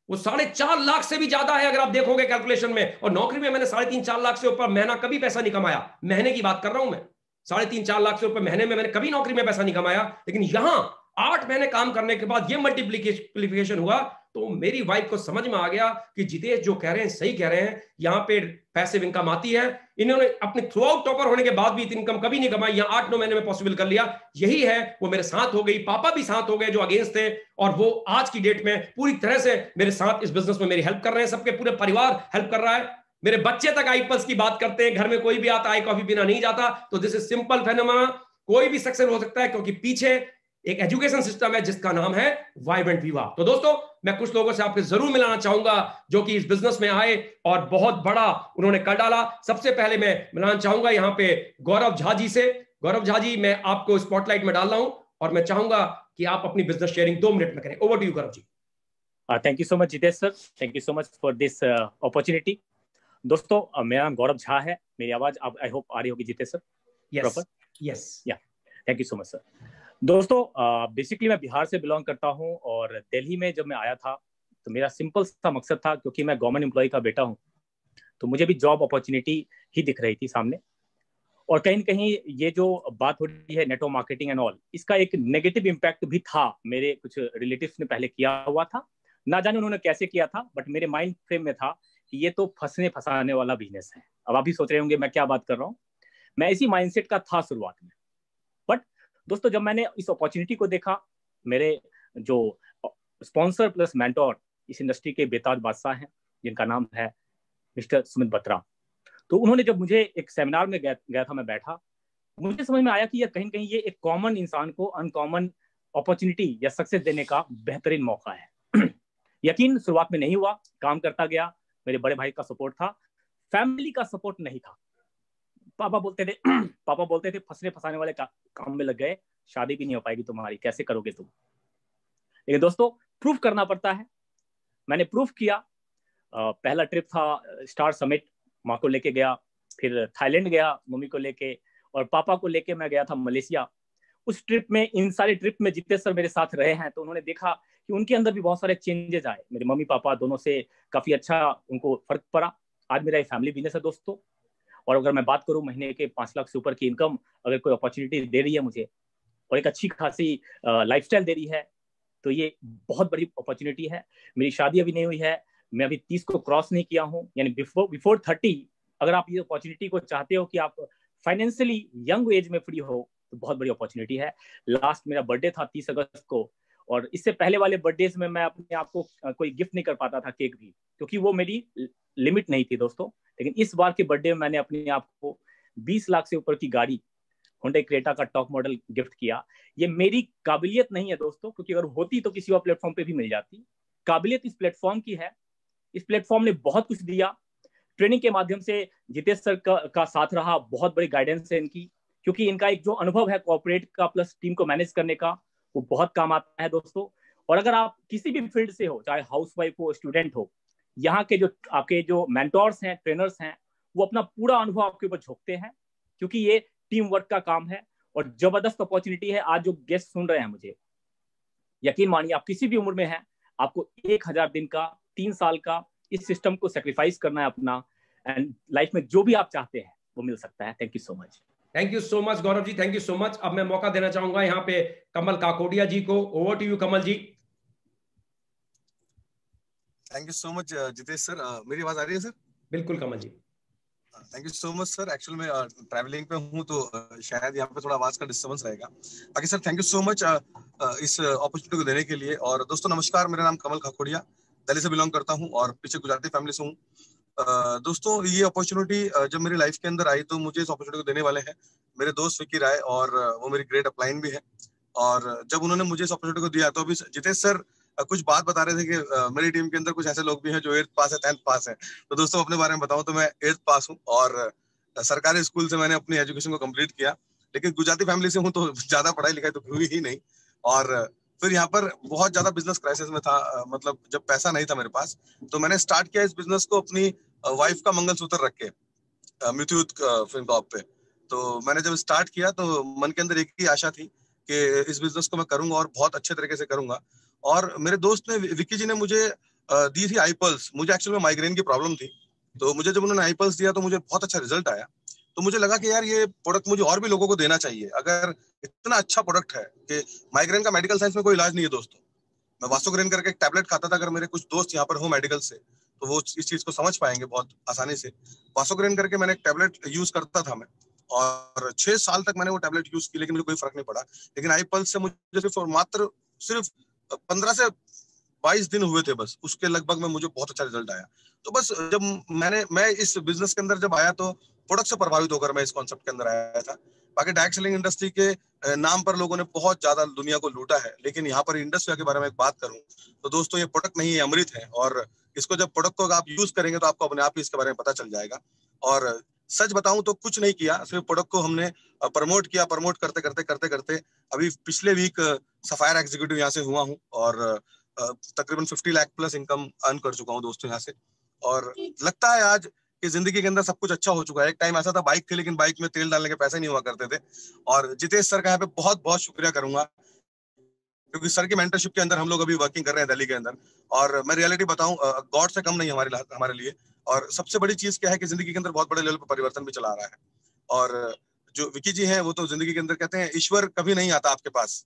वो 4.5 लाख से भी ज्यादा है अगर आप देखोगे कैलकुलेशन में। और नौकरी में मैंने 3.5-4 लाख से ऊपर महीना कभी पैसा नहीं कमाया, महीने की बात कर रहा हूं मैं। 3.5-4 लाख से ऊपर महीने में मैंने कभी नौकरी में पैसा नहीं कमाया, लेकिन यहां 8 महीने काम करने के बाद ये मल्टीप्लिकेशन हुआ, तो मेरी वाइफ को समझ में आ गया कि जितेश जो कह रहे हैं सही कह रहे हैं, यहां पे पैसिव इनकम आती है। इन्होंने अपने थ्रू आउट टॉपर होने के बाद भी इतनी इनकम कभी नहीं कमाई, यहां 8-9 महीने में पॉसिबल कर लिया। यही है, वो मेरे साथ हो गई, पापा भी साथ हो गए जो अगेंस्ट थे, और वो आज की डेट में पूरी तरह से मेरे साथ इस बिजनेस में मेरी हेल्प कर रहे हैं। सबके पूरे परिवार हेल्प कर रहा है, मेरे बच्चे तक आईपल्स की बात करते हैं, घर में कोई भी आता आई कॉफी पीना नहीं जाता। तो दिस इज सिंपल फेनोमेना, कोई भी सक्सेस हो सकता है, क्योंकि पीछे एक एजुकेशन सिस्टम है जिसका नाम है वाइब्रेंट वीवा। तो दोस्तों, मैं कुछ लोगों से आपको जरूर मिलाना चाहूंगा जो कि इस बिजनेस में आए और बहुत बड़ा उन्होंने कर डाला। सबसे पहले मैं मिलाना चाहूंगा यहाँ पे गौरव झा जी से। गौरव झा जी, मैं आपको स्पॉटलाइट में डाल रहा हूं, और मैं चाहूंगा कि आप अपनी बिजनेस शेयरिंग 2 मिनट में करें। Over to you Gaurav ji. Thank you so much Jitesh sir, thank you so much for this opportunity. दोस्तों, मेरा नाम गौरव झा है, मेरी आवाज आप आई होप आ रही होगी जितेश सर? यस यस, या thank you so much sir. दोस्तों, बेसिकली मैं बिहार से बिलोंग करता हूं, और दिल्ली में जब मैं आया था तो मेरा सिंपल सा मकसद था, क्योंकि मैं गवर्नमेंट एम्प्लॉय का बेटा हूं, तो मुझे भी जॉब अपॉर्चुनिटी ही दिख रही थी सामने। और कहीं न कहीं ये जो बात हो रही है नेटवर्क मार्केटिंग एंड ऑल, इसका एक नेगेटिव इम्पैक्ट भी था। मेरे कुछ रिलेटिव्स ने पहले किया हुआ था, ना जाने उन्होंने कैसे किया था, बट मेरे माइंड फ्रेम में था कि ये तो फंसने फंसाने वाला बिजनेस है। अब आप भी सोच रहे होंगे मैं क्या बात कर रहा हूँ, मैं इसी माइंडसेट का था शुरुआत में। बट दोस्तों, जब मैंने इस अपॉर्चुनिटी को देखा, मेरे जो स्पॉन्सर प्लस मेंटोर इस इंडस्ट्री के बेताज बादशाह हैं, जिनका नाम है मिस्टर सुमित बत्रा, तो उन्होंने जब मुझे एक सेमिनार में गया था, मैं बैठा, मुझे समझ में आया कि ये कहीं न कहीं ये एक कॉमन इंसान को अनकॉमन अपॉर्चुनिटी या सक्सेस देने का बेहतरीन मौका है। यकीन शुरुआत में नहीं हुआ, काम करता गया, मेरे बड़े भाई का सपोर्ट था, फैमिली का सपोर्ट नहीं था। पापा बोलते थे फंसने फंसाने वाले काम में लग गए, शादी भी नहीं हो पाएगी तुम्हारी, कैसे करोगे तुम। लेकिन दोस्तों, प्रूफ करना पड़ता है। मैंने प्रूफ किया। पहला ट्रिप था स्टार समिट, माँ को लेके गया, फिर थाईलैंड गया मम्मी को लेके, और पापा को लेके मैं गया था मलेशिया। उस ट्रिप में, इन सारे ट्रिप में जितेश सर मेरे साथ रहे हैं, तो उन्होंने देखा कि उनके अंदर भी बहुत सारे चेंजेस आए। मेरे मम्मी पापा दोनों से काफी अच्छा उनको फर्क पड़ा। आज मेरा एक फैमिली बिजनेस है दोस्तों, और अगर मैं बात करूं महीने के 5 लाख से ऊपर की इनकम अगर कोई अपॉर्चुनिटी दे रही है मुझे, और एक अच्छी खासी लाइफस्टाइल दे रही है, तो ये बहुत बड़ी अपॉर्चुनिटी है। मेरी शादी अभी नहीं हुई है, मैं अभी 30 को क्रॉस नहीं किया हूँ, यानी बिफोर 30 अगर आप ये अपॉर्चुनिटी को चाहते हो कि आप फाइनेंशियली यंग एज में फ्री हो, तो बहुत बड़ी अपॉर्चुनिटी है। लास्ट मेरा बर्थडे था 30 अगस्त को, और इससे पहले वाले बर्थडेज में मैं अपने आप को कोई गिफ्ट नहीं कर पाता था, केक भी, क्योंकि वो मेरी लिमिट नहीं थी दोस्तों। लेकिन इस बार के बर्थडे में मैंने अपने आप को 20 लाख से ऊपर की गाड़ी Hyundai क्रेटा का टॉप मॉडल गिफ्ट किया। ये मेरी काबिलियत नहीं है दोस्तों, क्योंकि अगर होती तो किसी और प्लेटफॉर्म पे भी मिल जाती। काबिलियत इस प्लेटफॉर्म की है। इस प्लेटफॉर्म ने बहुत कुछ दिया। ट्रेनिंग के माध्यम से जितेश सर का साथ रहा, बहुत बड़ी गाइडेंस है इनकी, क्योंकि इनका एक जो अनुभव है कॉर्पोरेट का प्लस टीम को मैनेज करने का, वो बहुत काम आता है दोस्तों। और अगर आप किसी भी फील्ड से हो, चाहे हाउसवाइफ हो, स्टूडेंट हो, यहाँ के जो आपके जो मेंटोर्स हैं, ट्रेनर्स हैं, वो अपना पूरा अनुभव आपके ऊपर झोंकते हैं, क्योंकि ये टीम वर्क का काम है। और जबरदस्त अपॉर्चुनिटी है। आज जो गेस्ट सुन रहे हैं, मुझे यकीन मानिए, आप किसी भी उम्र में हैं, आपको 1000 दिन का, 3 साल का इस सिस्टम को सेक्रीफाइस करना है अपना, एंड लाइफ में जो भी आप चाहते हैं वो मिल सकता है। Thank you so much. Thank you so much Gaurav ji, thank you so much. अब मैं मौका देना चाहूंगा यहाँ पे कमल काकोडिया जी को। Over to you Kamal ji. Thank you so much Jitesh sir. मेरी आवाज आ रही है सर? बिल्कुल Kamal ji. Thank you so much sir. Actual में ट्रैवलिंग पे हूँ, तो शायद यहाँ पे थोड़ा आवाज का डिस्टर्बेंस रहेगा। बाकी sir thank you so much इस अपॉर्चुनिटी को देने के लिए। और दोस्तों नमस्कार, मेरा नाम कमल काकोडिया, दिल्ली से बिलोंग करता हूँ और पीछे गुजराती फैमिली से हूँ। दोस्तों ये अपॉर्चुनिटी जब मेरी लाइफ के अंदर आई, तो मुझे इस अपॉर्चुनिटी को देने वाले हैं मेरे दोस्त विकी राय, और वो मेरी ग्रेट अपलाइन भी है। और जब उन्होंने मुझे इस अपॉर्चुनिटी को दिया, तो अभी जितेश सर कुछ बात बता रहे थे कि मेरी टीम के अंदर कुछ ऐसे लोग भी हैं जो 8th पास है, 10th पास है। तो दोस्तों अपने बारे में बताऊं तो मैं 8th पास हूं, और सरकारी स्कूल से मैंने अपनी एजुकेशन को कंप्लीट किया। लेकिन गुजराती फैमिली से हूं, तो ज्यादा पढ़ाई लिखाई तो हुई ही नहीं। और फिर यहाँ पर बहुत ज्यादा बिजनेस क्राइसिस में था, मतलब जब पैसा नहीं था मेरे पास, तो मैंने स्टार्ट किया इस बिजनेस को अपनी वाइफ का मंगलसूत्र रख के म्यूट्यूथ फिल्म टॉप पे। तो मैंने जब स्टार्ट किया, तो मन के अंदर एक ही आशा थी कि इस बिजनेस को मैं करूंगा और बहुत अच्छे तरीके से करूंगा। और मेरे दोस्त ने, विक्की जी ने मुझे दी थी आईपल्स। मुझे एक्चुअली में माइग्रेन की प्रॉब्लम थी, तो मुझे जब उन्होंने आईपल्स दिया, तो मुझे बहुत अच्छा रिजल्ट आया। तो मुझे लगा कि यार ये प्रोडक्ट मुझे और भी लोगों को देना चाहिए। अगर इतना अच्छा प्रोडक्ट है कि माइग्रेन का मेडिकल साइंस में कोई इलाज नहीं है दोस्तों। मैं वासोग्रेन करके एक टैबलेट खाता था। अगर मेरे कुछ दोस्त यहाँ पर हो मेडिकल से, तो वो इस चीज को समझ पाएंगे बहुत आसानी से। वासोग्रेन करके मैंने एक टैबलेट यूज करता था मैं, और 6 साल तक मैंने वो टैबलेट यूज की, लेकिन मुझे कोई फर्क नहीं पड़ा। लेकिन आईपल्स से मुझे सिर्फ 15 से 22 दिन हुए थे बस, उसके लगभग में मुझे बहुत अच्छा रिजल्ट आया। तो बस जब मैं इस बिजनेस के अंदर जब आया, तो प्रोडक्ट से प्रभावित होकर मैं इस कॉन्सेप्ट के अंदर आया था। बाकी डायरेक्ट सेलिंग इंडस्ट्री के नाम पर लोगों ने बहुत ज्यादा दुनिया को लूटा है, लेकिन यहाँ पर इंडस्ट्री के बारे में एक बात करूं तो दोस्तों, ये प्रोडक्ट नहीं है, अमृत है। और इसको जब प्रोडक्ट को आप यूज करेंगे, तो आपको अपने आप ही इसके बारे में पता चल जाएगा। और सच बताऊं तो कुछ नहीं किया, सिर्फ प्रोडक्ट को हमने प्रमोट किया। प्रमोट करते करते अभी पिछले वीक सफायर एग्जीक्यूटिव यहाँ से हुआ हूँ, और तकरीबन 50 लाख प्लस इनकम अर्न कर चुका हूँ दोस्तों यहाँ से। और लगता है आज कि जिंदगी के अंदर सब कुछ अच्छा हो चुका है। एक टाइम ऐसा था बाइक थी, लेकिन बाइक में तेल डालने के पैसे नहीं हुआ करते थे। और जितेश सर का यहाँ पे बहुत बहुत शुक्रिया करूंगा, क्योंकि सर की मेंटरशिप के अंदर हम लोग अभी वर्किंग कर रहे हैं दिल्ली के अंदर। और मैं रियलिटी बताऊं, गॉड से कम नहीं है हमारे लिए। और सबसे बड़ी चीज क्या है कि जिंदगी के अंदर बहुत बड़े लेवल पर परिवर्तन भी चला रहा है। और जो विकी जी हैं, वो तो जिंदगी के अंदर कहते हैं ईश्वर कभी नहीं आता आपके पास।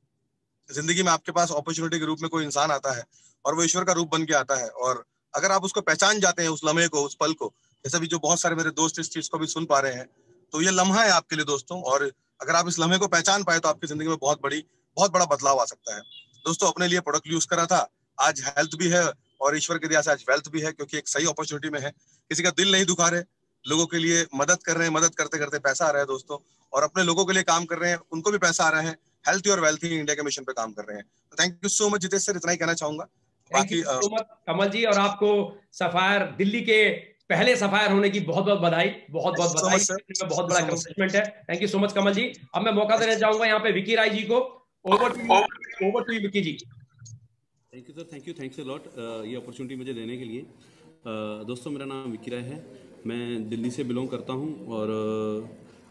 जिंदगी में आपके पास अपॉर्चुनिटी के रूप में कोई इंसान आता है, और वो ईश्वर का रूप बन के आता है। और अगर आप उसको पहचान जाते हैं, उस लम्हे को, उस पल को, जैसे भी जो बहुत सारे मेरे दोस्त इस चीज को भी सुन पा रहे हैं, तो ये लम्हा है आपके लिए दोस्तों। और अगर आप इस लम्हे को पहचान पाए, तो आपकी जिंदगी में बहुत बड़ा बदलाव आ सकता है। दोस्तों अपने लिए प्रोडक्ट यूज करा था, आज हेल्थ भी है, और ईश्वर की दया से आज वेल्थ भी है, क्योंकि एक सही अपॉर्चुनिटी में है। किसी का दिल नहीं दुखा रहे, लोगों के लिए मदद कर रहे हैं, मदद करते करते पैसा आ रहा है दोस्तों, और अपने लोगों के लिए काम कर रहे हैं, उनको भी पैसा आ रहा है। हेल्थी और वेल्थी इंडिया के मिशन पे काम कर रहे हैं। Thank you so much Jitesh sir, इतना ही कहना चाहूंगा। बाकी सो मच कमल जी, और आपको सफायर दिल्ली के पहले सफायर होने की बहुत बहुत बधाई, बहुत बहुत बधाई। बहुत बड़ा अकम्प्लिशमेंट है। थैंक यू सो मच कमल जी। अब मैं मौका देना चाहूंगा यहाँ पे विकी राय जी को। Over to you Vicky ji. Thank you sir, thanks a lot ये अपॉर्चुनिटी मुझे देने के लिए। दोस्तों मेरा नाम विकी राय है, मैं दिल्ली से बिलोंग करता हूँ। और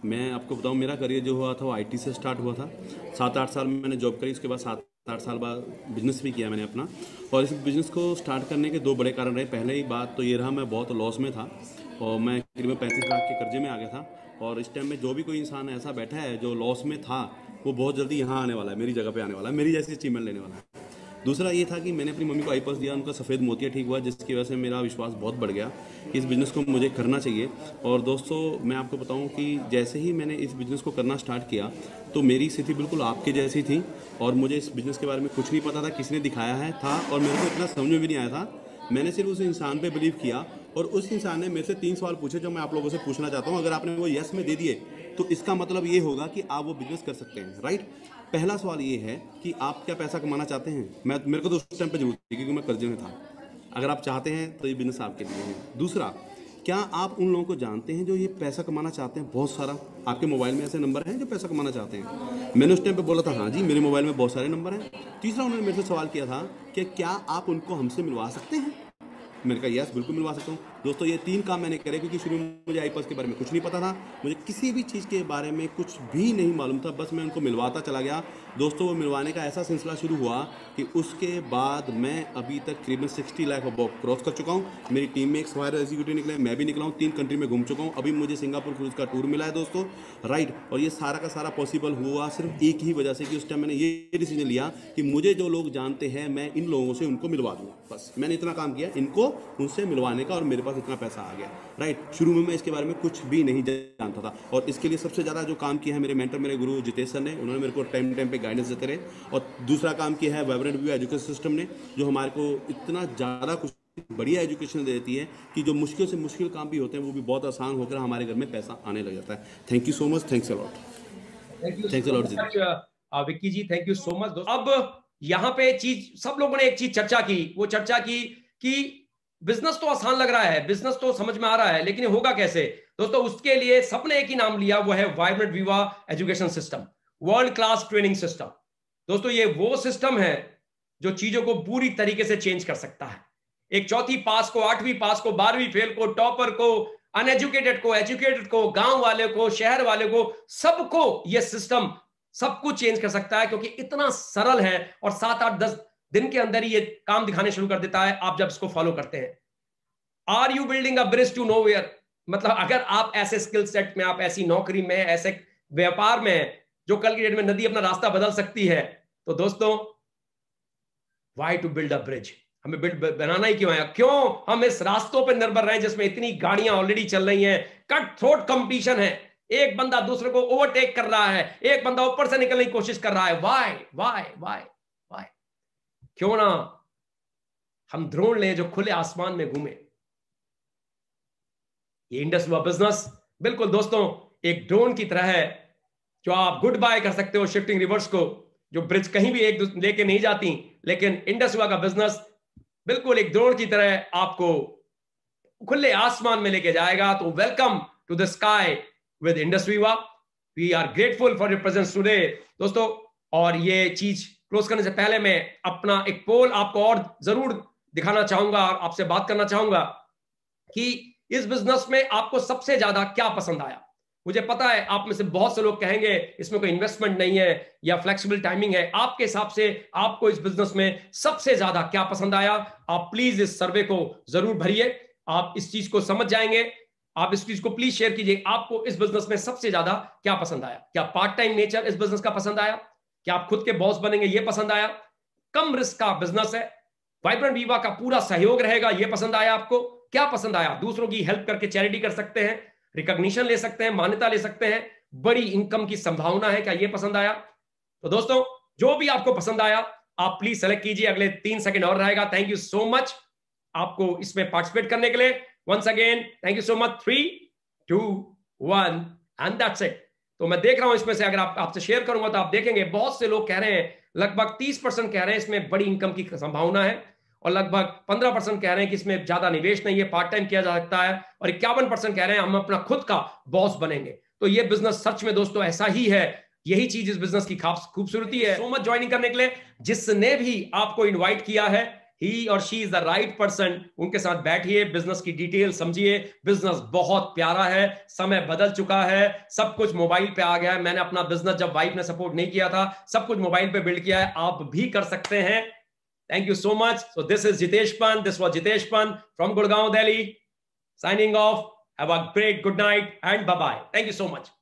मैं आपको बताऊँ, मेरा करियर जो हुआ था वो IT से स्टार्ट हुआ था। 7-8 साल में मैंने जॉब करी, उसके बाद 7-8 साल बाद बिजनेस भी किया मैंने अपना। और इस बिज़नेस को स्टार्ट करने के 2 बड़े कारण रहे। पहले ही बात तो ये रहा, मैं बहुत लॉस में था, और मैं करीबन 35 लाख के कर्जे में आ गया था। और इस टाइम में जो भी कोई इंसान ऐसा बैठा है जो लॉस में था, वो बहुत जल्दी यहाँ आने वाला है, मेरी जगह पे आने वाला है, मेरी जैसी अचीवमेंट लेने वाला है। दूसरा ये था कि मैंने अपनी मम्मी को आईपल्स दिया, उनका सफ़ेद मोतिया ठीक हुआ, जिसकी वजह से मेरा विश्वास बहुत बढ़ गया कि इस बिज़नेस को मुझे करना चाहिए। और दोस्तों मैं आपको बताऊं कि जैसे ही मैंने इस बिज़नेस को करना स्टार्ट किया तो मेरी स्थिति बिल्कुल आपके जैसी थी और मुझे इस बिज़नेस के बारे में कुछ नहीं पता था, किसने दिखाया है था और मेरे को इतना समझ में भी नहीं आया था। मैंने सिर्फ उस इंसान पे बिलीव किया और उस इंसान ने मेरे से 3 सवाल पूछे जो मैं आप लोगों से पूछना चाहता हूँ। अगर आपने वो यस में दे दिए तो इसका मतलब ये होगा कि आप वो बिज़नेस कर सकते हैं, राइट। पहला सवाल ये है कि आप क्या पैसा कमाना चाहते हैं। मेरे को तो उस टाइम पे जरूरत थी क्योंकि मैं कर्जे में था। अगर आप चाहते हैं तो ये बिज़नेस आपके लिए है। दूसरा, क्या आप उन लोगों को जानते हैं जो ये पैसा कमाना चाहते हैं बहुत सारा? आपके मोबाइल में ऐसे नंबर हैं जो पैसा कमाना चाहते हैं? मैंने उस टाइम पे बोला था हाँ जी, मेरे मोबाइल में बहुत सारे नंबर हैं। तीसरा, उन्होंने मेरे से सवाल किया था कि क्या आप उनको हमसे मिलवा सकते हैं? मैंने कहा यस, बिल्कुल मिलवा सकता हूँ। दोस्तों ये 3 काम मैंने करे क्योंकि शुरू में मुझे आईपल्स के बारे में कुछ नहीं पता था, मुझे किसी भी चीज़ के बारे में कुछ भी नहीं मालूम था, बस मैं उनको मिलवाता चला गया। दोस्तों वो मिलवाने का ऐसा सिलसिला शुरू हुआ कि उसके बाद मैं अभी तक करीबन 60 लाख क्रॉस कर चुका हूँ। मेरी टीम में एक सवायर एग्जीक्यूटिव निकले, मैं भी निकला हूँ, 3 कंट्री में घूम चुका हूँ। अभी मुझे सिंगापुर क्रूज का टूर मिला है दोस्तों, राइट। और ये सारा का सारा पॉसिबल हुआ सिर्फ एक ही वजह से कि उस टाइम मैंने ये डिसीजन लिया कि मुझे जो लोग जानते हैं मैं इन लोगों से उनको मिलवा दूँ। बस मैंने इतना काम किया, इनको उनसे मिलवाने का, और मेरे पास इतना पैसा आ गया, राइट। शुरू में मैं इसके बारे में कुछ भी नहीं जानता था और इसके लिए सबसे ज़्यादा जो काम किया है मेरे मेंटर, मेरे गुरु जितेश सर ने, उन्होंने मेरे को टाइम पे गाइडेंस देते रहे। और दूसरा काम किया है वाइब्रेंट व्यू एजुकेशन सिस्टम ने, जो हमारे को इतना ज़्यादा कुछ बढ़िया एजुकेशन देती है कि जो मुश्किल से मुश्किल काम भी होते हैं वो भी बहुत आसान होकर हमारे घर में पैसा आने लग जाता है। Thank you so much, thanks a lot Vicky ji, thank you so much. अब यहाँ पे सब लोगों ने एक चीज चर्चा की, वो चर्चा की कि बिजनेस तो आसान लग रहा है, बिजनेस तो समझ में आ रहा है, लेकिन ये होगा कैसे। दोस्तों उसके लिए सबने एक ही नाम लिया, वो है वाइब्रेंट विवा education system, world class training system. दोस्तों ये वो सिस्टम है जो चीजों को पूरी तरीके से चेंज कर सकता है। एक 4वीं पास को, 8वीं पास को, 12वीं फेल को, टॉपर को, अनएजुकेटेड को, एजुकेटेड को, गांव वाले को, शहर वाले को, सबको यह सिस्टम सब कुछ चेंज कर सकता है, क्योंकि इतना सरल है और 7, 8, 10 दिन के अंदर ही ये काम दिखाने शुरू कर देता है आप जब इसको फॉलो करते हैं। Are you building a bridge to nowhere? मतलब अगर आप ऐसे स्किल सेट में, आप ऐसी नौकरी में, ऐसे व्यापार में जो कल की डेट में नदी अपना रास्ता बदल सकती है, तो दोस्तों why to build a bridge? हमें बिल्ड बनाना ही क्यों है? क्यों हम इस रास्तों पर निर्भर रहे जिसमें इतनी गाड़ियां ऑलरेडी चल रही हैं, कट थ्रोट कंपटीशन है, एक बंदा दूसरे को ओवरटेक कर रहा है, एक बंदा ऊपर से निकलने की कोशिश कर रहा है। Why why why why? क्यों ना हम ड्रोन लें जो खुले आसमान में घूमे। ये इंडस हुआ बिजनेस बिल्कुल दोस्तों एक ड्रोन की तरह है, जो आप गुड बाय कर सकते हो शिफ्टिंग रिवर्स को, जो ब्रिज कहीं भी एक लेके नहीं जाती, लेकिन इंडस हुआ का बिजनेस बिल्कुल एक ड्रोन की तरह आपको खुले आसमान में लेके जाएगा। तो welcome to the sky with Indus Viva. We are grateful for your presence today दोस्तों। और ये चीज क्लोज करने से पहले मैं अपना एक पोल आपको और जरूर दिखाना चाहूंगा और आपसे बात करना चाहूंगा कि इस बिजनेस में आपको सबसे ज्यादा क्या पसंद आया। मुझे पता है आप में से बहुत से लोग कहेंगे इसमें कोई इन्वेस्टमेंट नहीं है या फ्लेक्सिबल टाइमिंग है। आपके हिसाब से आपको इस बिजनेस में सबसे ज्यादा क्या पसंद आया? आप प्लीज इस सर्वे को जरूर भरिए, आप इस चीज को समझ जाएंगे। आप इस चीज को प्लीज शेयर कीजिए, आपको इस बिजनेस में सबसे ज्यादा क्या पसंद आया? क्या पार्ट टाइम नेचर इस बिजनेस का पसंद आया? क्या आप खुद के बॉस बनेंगे ये पसंद आया? कम रिस्क का बिजनेस है, वाइब्रेंट विवा का पूरा सहयोग रहेगा ये पसंद आया? आपको क्या पसंद आया? दूसरों की हेल्प करके चैरिटी कर सकते हैं, रिकॉग्निशन ले सकते हैं, मान्यता ले सकते हैं, बड़ी इनकम की संभावना है, क्या ये पसंद आया? तो दोस्तों जो भी आपको पसंद आया आप प्लीज सेलेक्ट कीजिए, अगले 3 सेकंड और रहेगा। थैंक यू सो मच आपको इसमें पार्टिसिपेट करने के लिए। Once again thank you so much. 3, 2, 1 and that's it. तो मैं देख रहा हूं इसमें से अगर आपसे शेयर करूंगा तो आप देखेंगे बहुत से लोग कह रहे हैं, लगभग 30% कह रहे हैं इसमें बड़ी इनकम की संभावना है, और लगभग 15% कह रहे हैं कि इसमें ज्यादा निवेश नहीं है, पार्ट टाइम किया जा सकता है, और 51% कह रहे हैं हम अपना खुद का बॉस बनेंगे। तो ये बिजनेस सच में दोस्तों ऐसा ही है, यही चीज इस बिजनेस की खूबसूरती है। सो मच ज्वाइनिंग करने के लिए। जिसने भी आपको इनवाइट किया है, ही और she is the right person, उनके साथ बैठिए, बिजनेस की डिटेल समझिए। बिजनेस बहुत प्यारा है, समय बदल चुका है, सब कुछ मोबाइल पे आ गया है। मैंने अपना बिजनेस जब वाइफ ने सपोर्ट नहीं किया था, सब कुछ मोबाइल पे बिल्ड किया है, आप भी कर सकते हैं। Thank you so much. So this is Jitesh Pant. This was Jitesh Pant from Gurgaon, Delhi. Signing off. Have a great good night and bye-bye. Thank you so much.